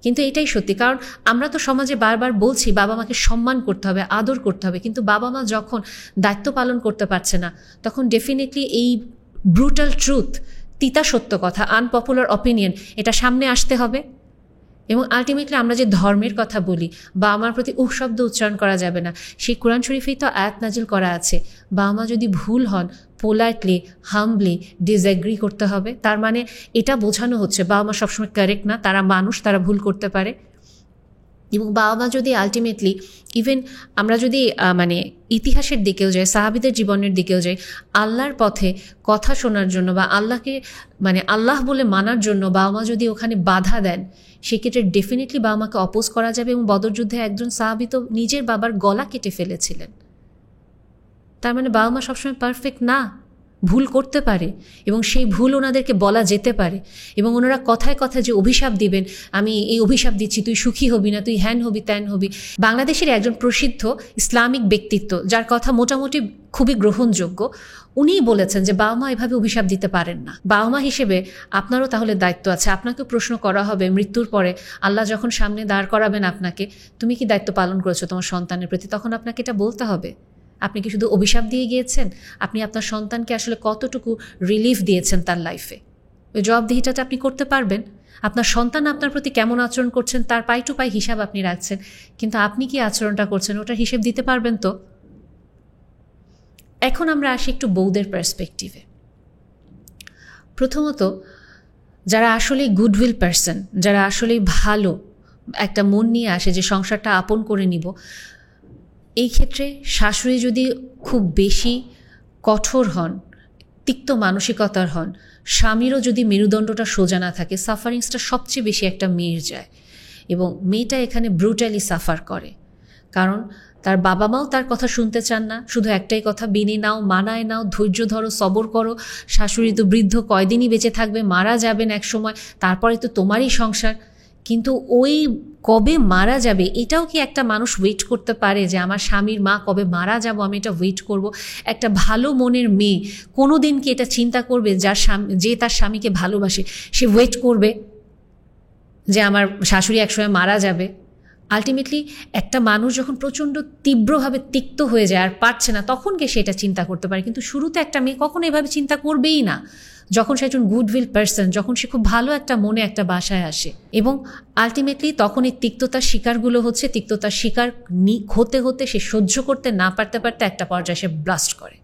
কিন্তু এটাই সত্যি। কারণ আমরা তো সমাজে বারবার বলছি বাবা মাকে সম্মান করতে হবে, আদর করতে হবে, কিন্তু বাবা মা যখন দায়িত্ব পালন করতে পারছে না, তখন ডেফিনেটলি এই ব্রুটাল ট্রুথ, তিতা সত্য কথা, আনপপুলার অপিনিয়ন, এটা সামনে আসতে হবে। এবং আলটিমেটলি আমরা যে ধর্মের কথা বলি, বা আমার প্রতি শব্দ উচ্চারণ করা যাবে না, সেই কোরআন শরীফেই তো আয়াত নাজিল করা আছে, বাবা মা যদি ভুল হন পোলাইটলি হাম্বলি ডিসএগ্রি করতে হবে। তার মানে এটা বোঝানো হচ্ছে বাবা মা সবসময় কারেক্ট না, তারা মানুষ, তারা ভুল করতে পারে। এবং বাবা মা যদি আলটিমেটলি, ইভেন আমরা যদি মানে ইতিহাসের দিকেও যাই, সাহাবীদের জীবনের দিকেও যাই, আল্লাহর পথে কথা শোনার জন্য বা আল্লাহকে মানে আল্লাহ বলে মানার জন্য বাবা মা যদি ওখানে বাধা দেন, সেক্ষেত্রে ডেফিনেটলি বাবা মাকে অপোজ করা যাবে। এবং বদর যুদ্ধে একজন সাহাবী তো নিজের বাবার গলা কেটে ফেলেছিলেন। তার মানে বাবা মা সবসময় পারফেক্ট না, ভুল করতে পারে, এবং সেই ভুল ওনাদেরকে বলা যেতে পারে। এবং ওনারা কথায় কথায় যে অভিশাপ দিবেন, আমি এই অভিশাপ দিচ্ছি, তুই সুখী হবি না, তুই হ্যান হবি ত্যান হবি। বাংলাদেশের একজন প্রসিদ্ধ ইসলামিক ব্যক্তিত্ব, যার কথা মোটামুটি খুবই গ্রহণযোগ্য, উনিই বলেছেন যে বাবা মা এভাবে অভিশাপ দিতে পারেন না। বাবা মা হিসেবে আপনারও তাহলে দায়িত্ব আছে। আপনাকেও প্রশ্ন করা হবে মৃত্যুর পরে, আল্লাহ যখন সামনে দাঁড় করাবেন আপনাকে, তুমি কি দায়িত্ব পালন করেছো তোমার সন্তানের প্রতি, তখন আপনাকে এটা বলতে হবে। আপনি কি শুধু অভিশাপ দিয়ে গিয়েছেন? আপনি আপনার সন্তানকে আসলে কতটুকু রিলিফ দিয়েছেন তার লাইফে? ওই জবাবদিহিটাটা আপনি করতে পারবেন। আপনার সন্তান আপনার প্রতি কেমন আচরণ করছেন তার পাই টু পাই হিসাব আপনি রাখছেন, কিন্তু আপনি কি আচরণটা করছেন ওটার হিসেব দিতে পারবেন তো? এখন আমরা আসি একটু বউদের পার্সপেক্টিভে। প্রথমত, যারা আসলে গুডউইল পারসন, যারা আসলে ভালো একটা মন নিয়ে আসে যে সংসারটা আপন করে নিব, এই ক্ষেত্রে শাশুড়ি যদি খুব বেশি কঠোর হন, তিক্ত মানসিকতার হন, স্বামীরও যদি মেরুদণ্ডটা সোজা না থাকে, সাফারিংসটা সবচেয়ে বেশি একটা মেয়ের যায়। এবং মেয়েটা এখানে ব্রুটালি সাফার করে, কারণ তার বাবা মাও তার কথা শুনতে চান না, শুধু একটাই কথা, মেনে নাও, মানায় নাও, ধৈর্য ধরো, সবর করো, শাশুড়ি তো বৃদ্ধ, কয়দিনই বেঁচে থাকবে, মারা যাবেন এক সময়, তারপরে তো তোমারই সংসার। কিন্তু ওই কবে মারা যাবে এটাও কি একটা মানুষ ওয়েট করতে পারে যে আমার স্বামীর মা কবে মারা যাব আমি এটা ওয়েট করব? একটা ভালো মনের মেয়ে কোনো দিন কি এটা চিন্তা করবে যে তার স্বামীকে ভালোবাসে সে ওয়েট করবে যে আমার শাশুড়ি একসময় মারা যাবে? আলটিমেটলি একটা মানুষ যখন প্রচণ্ড তীব্রভাবে তিক্ত হয়ে যায় আর পারছে না, তখন গিয়ে সেটা চিন্তা করতে পারে। কিন্তু শুরুতে একটা মেয়ে কখনো এভাবে চিন্তা করবেই না, যখন সে একজন গুডউইল পারসন, যখন সে খুব ভালো একটা মনে একটা বাসায় আসে। এবং আলটিমেটলি তখন এই তিক্ততার শিকারগুলো হচ্ছে, তিক্ততার শিকার হতে হতে সে সহ্য করতে না পারতে পারতে একটা পর্যায়ে সে ব্লাস্ট করে।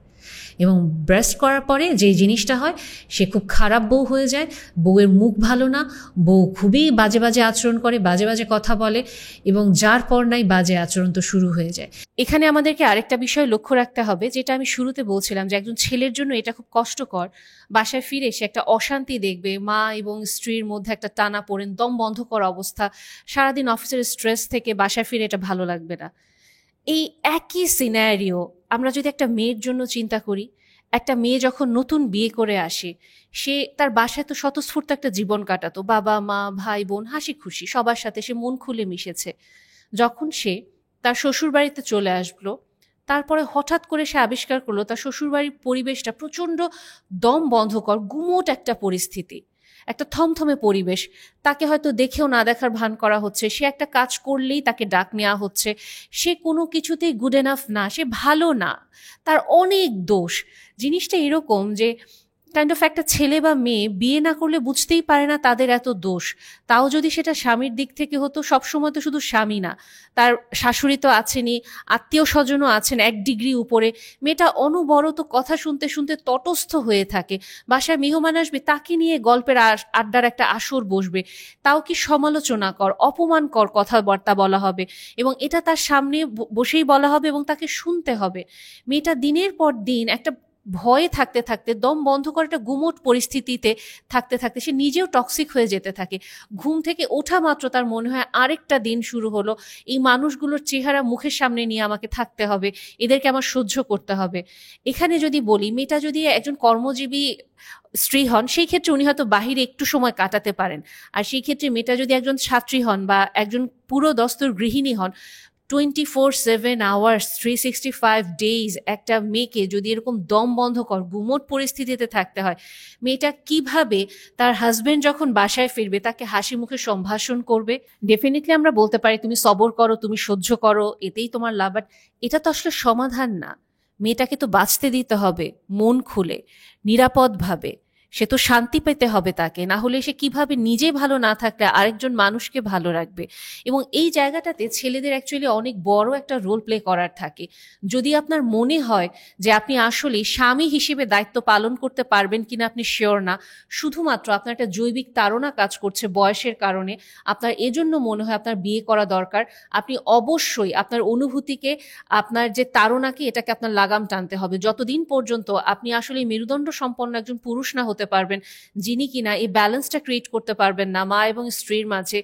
এবং ব্রেস্ট করার পরে যে জিনিসটা হয়, সে খুব খারাপ বউ হয়ে যায়, বউয়ের মুখ ভালো না, বউ খুবই বাজে বাজে আচরণ করে, বাজে বাজে কথা বলে, এবং যার পর নাই বাজে আচরণ তো শুরু হয়ে যায়। এখানে আমাদেরকে আরেকটা বিষয় লক্ষ্য রাখতে হবে, যেটা আমি শুরুতে বলছিলাম, যে একজন ছেলের জন্য এটা খুব কষ্টকর। বাসায় ফিরে সে একটা অশান্তি দেখবে, মা এবং স্ত্রীর মধ্যে একটা টানা পড়েন, দম বন্ধ করা অবস্থা, সারাদিন অফিসের স্ট্রেস থেকে বাসায় ফিরে এটা ভালো লাগবে না। এই একই সিনারিও আমরা যদি একটা মেয়ের জন্য চিন্তা করি, একটা মেয়ে যখন নতুন বিয়ে করে আসে, সে তার বাসায় তো স্বতঃস্ফূর্ত একটা জীবন কাটাতো, বাবা মা ভাই বোন হাসি খুশি সবার সাথে সে মন খুলে মিশেছে। যখন সে তার শ্বশুরবাড়িতে চলে আসলো, তারপরে হঠাৎ করে সে আবিষ্কার করলো তার শ্বশুরবাড়ির পরিবেশটা প্রচণ্ড দম বন্ধকর, গুমোট একটা পরিস্থিতি, একটা থমথমে পরিবেশ। তাকে হয়তো দেখেও না দেখার ভান করা হচ্ছে, সে একটা কাজ করলেই তাকে ডাক নেওয়া হচ্ছে, সে কোনো কিছুতেই গুড এনাফ না, সে ভালো না, তার অনেক দোষ। জিনিসটা এরকম যে কাইন্ড অফ একটা ছেলে বা মেয়ে বিয়ে না করলে বুঝতেই পারে না তাদের এত দোষ। তাও যদি সেটা স্বামীর দিক থেকে হতো, সবসময় তো শুধু স্বামী না, তার শাশুড়ি তো আছেনই, আত্মীয় স্বজনও আছেন এক ডিগ্রি উপরে। মেয়েটা অনবরত কথা শুনতে শুনতে তটস্থ হয়ে থাকে, বাসায় মেহমান আসবে তাকে নিয়ে গল্পের আড্ডার একটা আসর বসবে, তাও কি সমালোচনা কর অপমানকর কথাবার্তা বলা হবে, এবং এটা তার সামনে বসেই বলা হবে এবং তাকে শুনতে হবে। মেয়েটা দিনের পর দিন একটা ভয়ে থাকতে থাকতে, দম বন্ধ করে একটা গুমোট পরিস্থিতিতে থাকতে থাকতে সে নিজেও টক্সিক হয়ে যেতে থাকে। ঘুম থেকে ওঠা মাত্র তার মনে হয় আরেকটা দিন শুরু হলো, এই মানুষগুলোর চেহারা মুখের সামনে নিয়ে আমাকে থাকতে হবে, এদেরকে আমার সহ্য করতে হবে। এখানে যদি বলি, মেয়েটা যদি একজন কর্মজীবী স্ত্রী হন, সেই ক্ষেত্রে উনি হয়তো বাহিরে একটু সময় কাটাতে পারেন। আর সেই ক্ষেত্রে মেয়েটা যদি একজন ছাত্রী হন বা একজন পুরো দস্তর গৃহিণী হন, 24/7 আওয়ার্স 365 ডেজ একটা মেয়েকে যদি এরকম দম বন্ধকর গুমোট পরিস্থিতিতে থাকতে হয়, মেয়েটা কিভাবে তার হাজবেন্ড যখন বাসায় ফিরবে তাকে হাসি মুখে সম্ভাষণ করবে? ডেফিনেটলি আমরা বলতে পারি তুমি সবর করো, তুমি সহ্য করো, এতেই তোমার লাভ, বাট এটা তো আসলে সমাধান না। মেয়েটাকে তো বাঁচতে দিতে হবে মন খুলে, নিরাপদভাবে। সে তো শান্তি পেতে হবে তাকে, না হলে সে কিভাবে নিজে ভালো না থাকলে আরেকজন মানুষকে ভালো রাখবে? এবং এই জায়গাটাতে ছেলেদের অ্যাকচুয়ালি অনেক বড় একটা রোল প্লে করার থাকে। যদি আপনার মনে হয় যে আপনি আসলে স্বামী হিসেবে দায়িত্ব পালন করতে পারবেন কিনা আপনি শিওর না, শুধুমাত্র আপনার একটা জৈবিক তাড়না কাজ করছে বয়সের কারণে, আপনার এজন্য মনে হয় আপনার বিয়ে করা দরকার, আপনি অবশ্যই আপনার অনুভূতিকে, আপনার যে তাড়নাকে, এটাকে আপনার লাগাম টানতে হবে। যতদিন পর্যন্ত আপনি আসলে মেরুদণ্ড সম্পন্ন একজন পুরুষ না হতে পারবেন, যিনি কিনা এই ব্যালেন্সটা ক্রিয়েট করতে পারবেন না মা এবং স্ত্রীর মাঝে,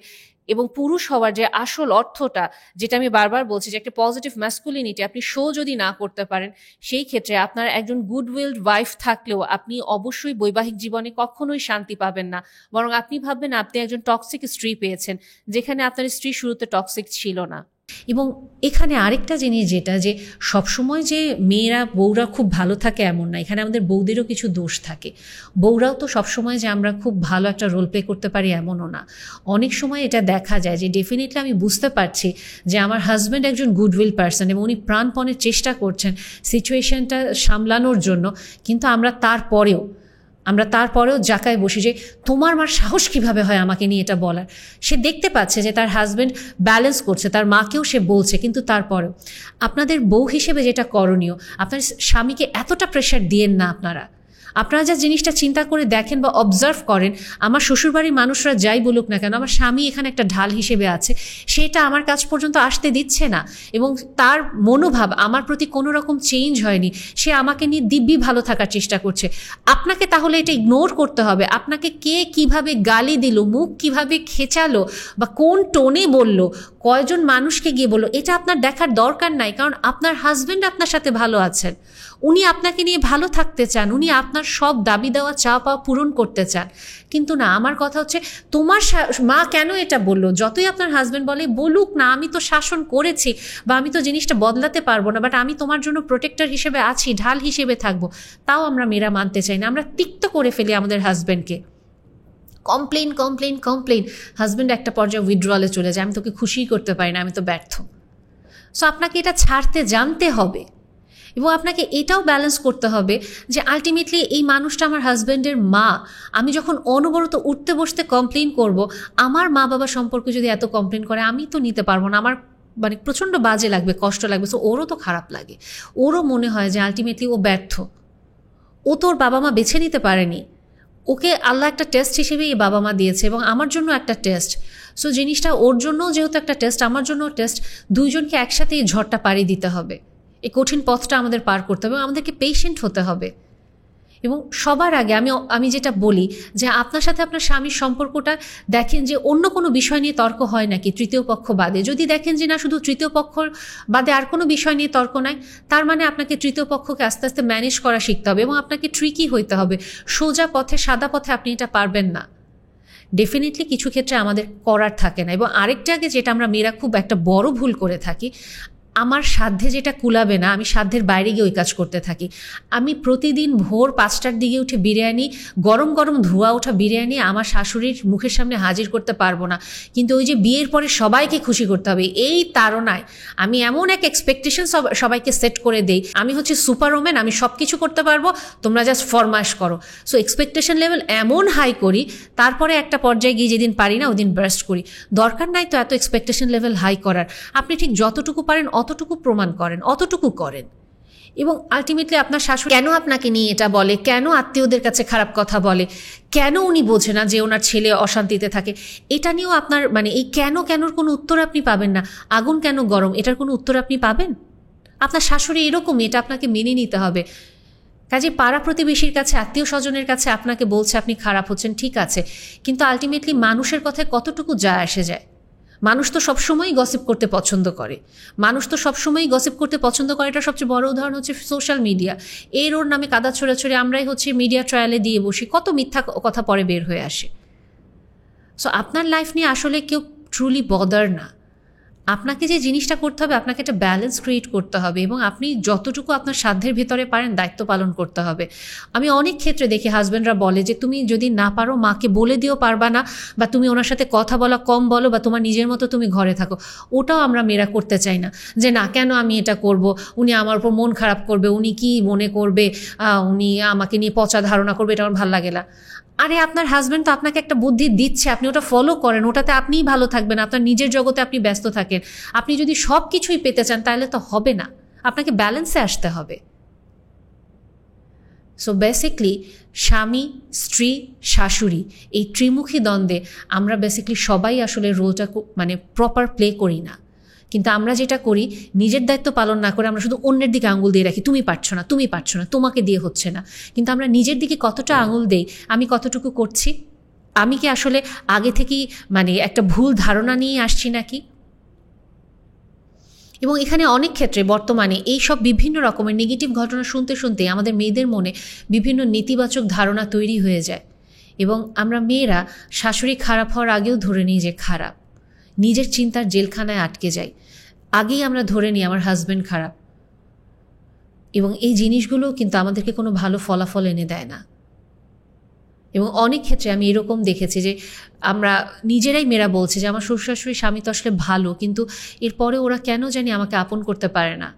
এবং পুরুষ হওয়ার যে আসল অর্থটা, যেটা আমি বারবার বলছি যে একটা পজিটিভ ম্যাসকুলিনিটি আপনি শো যদি না করতে পারেন, সেই ক্ষেত্রে আপনার একজন গুডউইলড ওয়াইফ থাকলেও আপনি অবশ্যই বৈবাহিক জীবনে কখনোই শান্তি পাবেন না, বরং আপনি ভাববেন আপনি একজন টক্সিক স্ত্রী পেয়েছেন, যেখানে আপনার স্ত্রী শুরুতে টক্সিক ছিল না। এবং এখানে আরেকটা জিনিস, যেটা যে সবসময় যে মেয়েরা বউরা খুব ভালো থাকে এমন না, এখানে আমাদের বউদেরও কিছু দোষ থাকে। বউরাও তো সবসময় যে আমরা খুব ভালো একটা রোল প্লে করতে পারি এমনও না। অনেক সময় এটা দেখা যায় যে ডেফিনেটলি আমি বুঝতে পারছি যে আমার হাজব্যান্ড একজন গুডউইল পারসন এবং উনি প্রাণপণে চেষ্টা করছেন সিচুয়েশনটা সামলানোর জন্য, কিন্তু আমরা তারপরেও জাকায় বসি যে তোমার মার সাহস কিভাবে হয় আমাকে নিয়ে এটা বলার। সে দেখতে পাচ্ছে যে তার হাজব্যান্ড ব্যালেন্স করছে, তার মাকেও সে বলছে, কিন্তু তারপরেও আপনাদের বউ হিসেবে যেটা করণীয়, আপনার স্বামীকে এতটা প্রেশার দিয়েন না। আপনারা যা জিনিসটা চিন্তা করে দেখেন বা অবজার্ভ করেন, আমার শ্বশুরবাড়ির মানুষরা যাই বলুক না কেন, আমার স্বামী এখানে একটা ঢাল হিসেবে আছে, সেটা আমার কাছ পর্যন্ত আসতে দিচ্ছে না, এবং তার মনোভাব আমার প্রতি কোনো রকম চেঞ্জ হয়নি, সে আমাকে নিয়ে দিব্যি ভালো থাকার চেষ্টা করছে। আপনাকে তাহলে এটা ইগনোর করতে হবে। আপনাকে কে কিভাবে গালি দিল, মুখ কিভাবে খেচালো, বা কোন টোনে বলল, কয়জন মানুষকে গিয়ে বললো, এটা আপনার দেখার দরকার নাই। কারণ আপনার হাজব্যান্ড আপনার সাথে ভালো আছেন, উনি আপনাকে নিয়ে ভালো থাকতে চান, উনি আপনার সব দাবি দেওয়া চা পাওয়া পূরণ করতে চান। কিন্তু না, আমার কথা হচ্ছে তোমার মা কেন এটা বললো? যতই আপনার হাজব্যান্ড বলুক না, আমি তো শাসন করেছি বা আমি তো জিনিসটা বদলাতে পারবো না, বাট আমি তোমার জন্য প্রোটেক্টর হিসেবে আছি, ঢাল হিসেবে থাকবো। তাও আমরা মেয়েরা মানতে চাই না, আমরা তিক্ত করে ফেলি আমাদের হাজব্যান্ডকে। কমপ্লেন, হাজব্যান্ড একটা পর্যায়ে উইথড্রলে চলে যায়, আমি তোকে খুশিই করতে পারি না, আমি তো ব্যর্থ। সো আপনাকে এটা ছাড়তে জানতে হবে, এবং আপনাকে এটাও ব্যালেন্স করতে হবে যে আলটিমেটলি এই মানুষটা আমার হাজব্যান্ডের মা। আমি যখন অনবরত উঠতে বসতে কমপ্লেন করব, আমার মা বাবা সম্পর্কে যদি এত কমপ্লেন করে, আমি তো নিতে পারবো না, আমার প্রচণ্ড বাজে লাগবে, কষ্ট লাগবে। সো ওরও তো খারাপ লাগে, ওরও মনে হয় যে আলটিমেটলি ও ব্যর্থ, ও তোর বাবা মা বেছে নিতে পারেনি, ওকে আল্লাহ একটা টেস্ট হিসেবে এই বাবা মা দিয়েছে এবং আমার জন্য একটা টেস্ট। সো জিনিসটা ওর জন্যও যেহেতু একটা টেস্ট, আমার জন্য টেস্ট, দুইজনকে একসাথে এই ঝড়টা পাড়ি দিতে হবে, এই কঠিন পথটা আমাদের পার করতে হবে এবং আমাদেরকে পেশেন্ট হতে হবে। এবং সবার আগে আমি যেটা বলি যে আপনার সাথে আপনার স্বামীর সম্পর্কটা দেখেন যে অন্য কোনো বিষয় নিয়ে তর্ক হয় নাকি তৃতীয় পক্ষ বাদে। যদি দেখেন যে না, শুধু তৃতীয় পক্ষ বাদে আর কোনো বিষয় নিয়ে তর্ক নাই, তার মানে আপনাকে তৃতীয় পক্ষকে আস্তে আস্তে ম্যানেজ করা শিখতে হবে এবং আপনাকে ট্রিকি হইতে হবে। সোজা পথে, সাদা পথে আপনি এটা পারবেন না। ডেফিনেটলি কিছু ক্ষেত্রে আমাদের করার থাকে না। এবং আরেকটা আগে যেটা আমরা মেয়েরা খুব একটা বড় ভুল করে থাকি, আমার সাধ্যে যেটা কুলাবে না আমি সাধ্যের বাইরে গিয়ে ওই কাজ করতে থাকি। আমি প্রতিদিন ভোর 5টার দিকে উঠে বিরিয়ানি, গরম গরম ধোয়া ওঠা বিরিয়ানি আমার শাশুড়ির মুখের সামনে হাজির করতে পারবো না, কিন্তু ওই যে বিয়ের পরে সবাইকে খুশি করতে হবে এই তাড়নায় আমি এমন এক এক্সপেকটেশন সবাইকে সেট করে দেই, আমি হচ্ছে সুপার ওম্যান, আমি সব কিছু করতে পারবো, তোমরা জাস্ট ফরমাইশ করো। সো এক্সপেকটেশন লেভেল এমন হাই করি, তারপরে একটা পর্যায়ে গিয়ে যেদিন পারি না ওদিন বার্স্ট করি। দরকার নাই তো এত এক্সপেকটেশন লেভেল হাই করার। আপনি ঠিক যতটুকু পারেন অতটুকু প্রমাণ করেন, অতটুকু করেন। এবং আলটিমেটলি আপনার শাশুড়ি কেন আপনাকে নিয়ে এটা বলে, কেন আত্মীয়দের কাছে খারাপ কথা বলে, কেন উনি বোঝে না যে ওনার ছেলে অশান্তিতে থাকে, এটা নিয়েও আপনার এই কেনর কোনো উত্তর আপনি পাবেন না। আগুন কেন গরম, এটার কোনো উত্তর আপনি পাবেন? আপনার শাশুড়ি এরকমই, এটা আপনাকে মেনে নিতে হবে। কাজে পাড়া প্রতিবেশীর কাছে, আত্মীয় স্বজনের কাছে আপনাকে বলছে আপনি খারাপ হচ্ছেন, ঠিক আছে, কিন্তু আলটিমেটলি মানুষের কথায় কতটুকু যায় আসে যায়? মানুষ তো সবসময়ই গসিপ করতে পছন্দ করে, এটার সবচেয়ে বড় উদাহরণ হচ্ছে সোশ্যাল মিডিয়া। ওর নামে কাদা ছোড়াছড়ি আমরাই হচ্ছে মিডিয়া ট্রায়ালে দিয়ে বসি, কত মিথ্যা কথা পরে বের হয়ে আসে। সো আপনার লাইফ নিয়ে আসলে কেউ ট্রুলি বদার না। আপনাকে যে জিনিসটা করতে হবে, আপনাকে একটা ব্যালেন্স ক্রিয়েট করতে হবে এবং আপনি যতটুকু আপনার সাধ্যের ভিতরে পারেন দায়িত্ব পালন করতে হবে। আমি অনেক ক্ষেত্রে দেখি হাজব্যান্ডরা বলে যে তুমি যদি না পারো মাকে বলে দিও পারবা না, বা তুমি ওনার সাথে কথা বলা কম বলো, বা তোমার নিজের মতো তুমি ঘরে থাকো। ওটাও আমরা মেয়েরা করতে চাই না, যে না কেন আমি এটা করব, উনি আমার উপর মন খারাপ করবে, উনি কি মনে করবে, উনি আমাকে নিয়ে পচা ধারণা করবে, এটা আমার ভালো লাগে না। আরে আপনার হাজব্যান্ড তো আপনাকে একটা বুদ্ধি দিচ্ছে, আপনি ওটা ফলো করেন, ওটাতে আপনিই ভালো থাকবেন, আপনার নিজের জগতে আপনি ব্যস্ত থাকেন। আপনি যদি সব কিছুই পেতে চান তাহলে তো হবে না, আপনাকে ব্যালেন্সে আসতে হবে। সো বেসিকলি স্বামী, স্ত্রী, শাশুড়ি, এই ত্রিমুখী দ্বন্দ্বে আমরা বেসিকলি সবাই আসলে রোলটা প্রপার প্লে করি না। কিন্তু আমরা যেটা করি, নিজের দায়িত্ব পালন না করে আমরা শুধু অন্যের দিকে আঙুল দিয়ে রাখি, তুমি পারছো না, তোমাকে দিয়ে হচ্ছে না। কিন্তু আমরা নিজের দিকে কতটা আঙুল দেই, আমি কতটুকু করছি, আমি কি আসলে আগে থেকেই একটা ভুল ধারণা নিয়ে আসছি নাকি? এবং এখানে অনেক ক্ষেত্রে বর্তমানে এই সব বিভিন্ন রকমের নেগেটিভ ঘটনা শুনতে শুনতে আমাদের মেয়েদের মনে বিভিন্ন নেতিবাচক ধারণা তৈরি হয়ে যায় এবং আমরা মেয়েরা শাশুড়ি খারাপ হওয়ার আগেও ধরে নিই যে খারাপ, নিজের চিন্তার জেলখানায় আটকে যাই, আগেই আমরা ধরে নিই আমার হাজব্যান্ড খারাপ। এবং এই জিনিসগুলো কিন্তু আমাদেরকে কোনো ভালো ফলাফল এনে দেয় না। এবং অনেক ক্ষেত্রে আমি এরকম দেখেছি যে আমরা নিজেরাই মেয়েরা বলছি যে আমার শ্বশুর শাশুড়ি স্বামী তো আসলে ভালো, কিন্তু এরপরে ওরা কেন জানি আমাকে আপন করতে পারে না।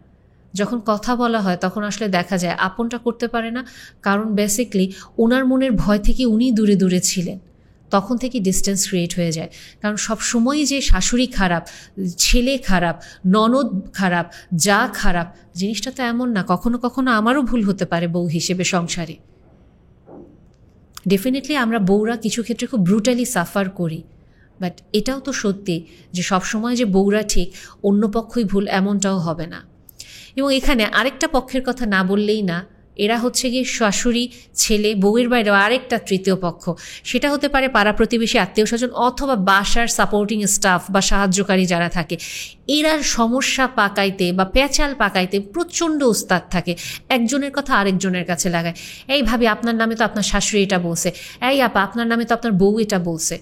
যখন কথা বলা হয় তখন আসলে দেখা যায় আপনটা করতে পারে না, কারণ বেসিকলি ওনার মনের ভয় থেকে উনি দূরে দূরে ছিলেন, তখন থেকে ডিস্টেন্স ক্রিয়েট হয়ে যায়। কারণ সব সময়ই যে শাশুড়ি খারাপ, ছেলে খারাপ, ননদ খারাপ, যা খারাপ, জিনিসটা তো এমন না। কখনো কখনো আমারও ভুল হতে পারে বউ হিসেবে সংসারে। ডেফিনেটলি আমরা বউরা কিছু ক্ষেত্রে খুব ব্রুটালি সাফার করি, বাট এটাও তো সত্যি যে সবসময় যে বউরা ঠিক, অন্য পক্ষই ভুল এমনটাও হবে না। এবং এখানে আরেকটা পক্ষের কথা না বললেই না, এরা হচ্ছে গিয়ে শাশুড়ি, ছেলে, বউয়ের বাইরেও আরেকটা তৃতীয় পক্ষ। সেটা হতে পারে পাড়া প্রতিবেশী, আত্মীয় স্বজন, অথবা বাসার সাপোর্টিং স্টাফ বা সাহায্যকারী যারা থাকে। এরা সমস্যা পাকাইতে বা পেঁচাল পাকাইতে প্রচণ্ড উস্তাদ থাকে, একজনের কথা আরেকজনের কাছে লাগায়। এই ভাবি আপনার নামে তো আপনার শাশুড়ি এটা বলছে, এই আপা আপনার নামে তো আপনার বউ এটা বলছে।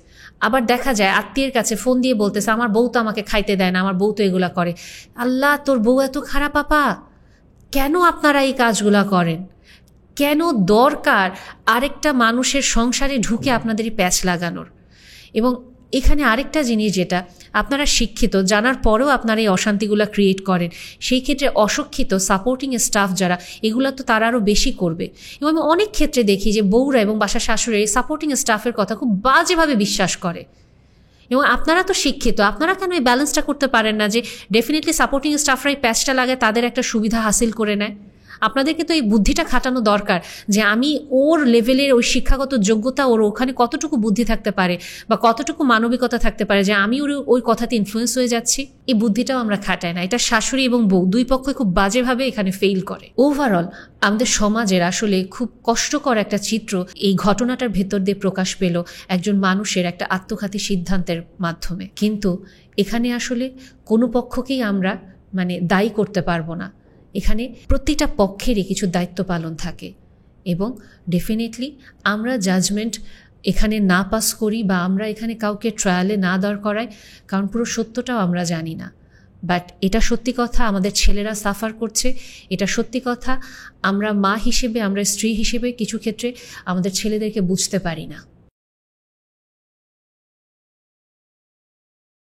আবার দেখা যায় আত্মীয়ের কাছে ফোন দিয়ে বলতেছে আমার বউ তো আমাকে খাইতে দেয় না, আমার বউ তো এগুলা করে। আল্লাহ, তোর বউ এত খারাপ আপা? কেন আপনারা এই কাজগুলা করেন? কেন দরকার আরেকটা মানুষের সংসারে ঢুকে আপনাদের এই প্যাচ লাগানোর? এবং এখানে আরেকটা জিনিস যেটা আপনারা শিক্ষিত জানার পরেও আপনারা এই অশান্তিগুলো ক্রিয়েট করেন, সেই ক্ষেত্রে অশিক্ষিত সাপোর্টিং স্টাফ যারা, এগুলো তো তারা আরও বেশি করবে। এবং আমি অনেক ক্ষেত্রে দেখি যে বউরা এবং বাসার শাশুড়ি এই সাপোর্টিং স্টাফের কথা খুব বাজেভাবে বিশ্বাস করে। এবং আপনারা তো শিক্ষিত, আপনারা কেন এই ব্যালেন্সটা করতে পারেন না যে ডেফিনেটলি সাপোর্টিং স্টাফরা এই প্যাচটা লাগে, তাদের একটা সুবিধা হাসিল করে নেয়? আপনাদেরকে তো এই বুদ্ধিটা খাটানো দরকার যে আমি ওর লেভেলের ওই শিক্ষাগত যোগ্যতা, ওর ওখানে কতটুকু বুদ্ধি থাকতে পারে বা কতটুকু মানবিকতা থাকতে পারে যে আমি ওই কথাতে ইনফ্লুয়েন্স হয়ে যাচ্ছি। এই বুদ্ধিটাও আমরা খাটাই না। এটা শাশুড়ি এবং বউ দুই পক্ষই খুব বাজেভাবে এখানে ফেইল করে। ওভারঅল আমাদের সমাজের আসলে খুব কষ্টকর একটা চিত্র এই ঘটনাটার ভেতর দিয়ে প্রকাশ পেল একজন মানুষের একটা আত্মঘাতী সিদ্ধান্তের মাধ্যমে। কিন্তু এখানে আসলে কোনো পক্ষকেই আমরা দায়ী করতে পারবো না। এখানে প্রতিটা পক্ষেরই কিছু দায়িত্ব পালন থাকে এবং ডেফিনেটলি আমরা জাজমেন্ট এখানে না পাস করি বা আমরা এখানে কাউকে ট্রায়ালে না দাঁড় করাই, কারণ পুরো সত্যটাও আমরা জানি না। বাট এটা সত্যি কথা, আমাদের ছেলেরা সাফার করছে, এটা সত্যি কথা। আমরা মা হিসেবে, আমরা স্ত্রী হিসেবে কিছু ক্ষেত্রে আমাদের ছেলেদেরকে বুঝতে পারি না।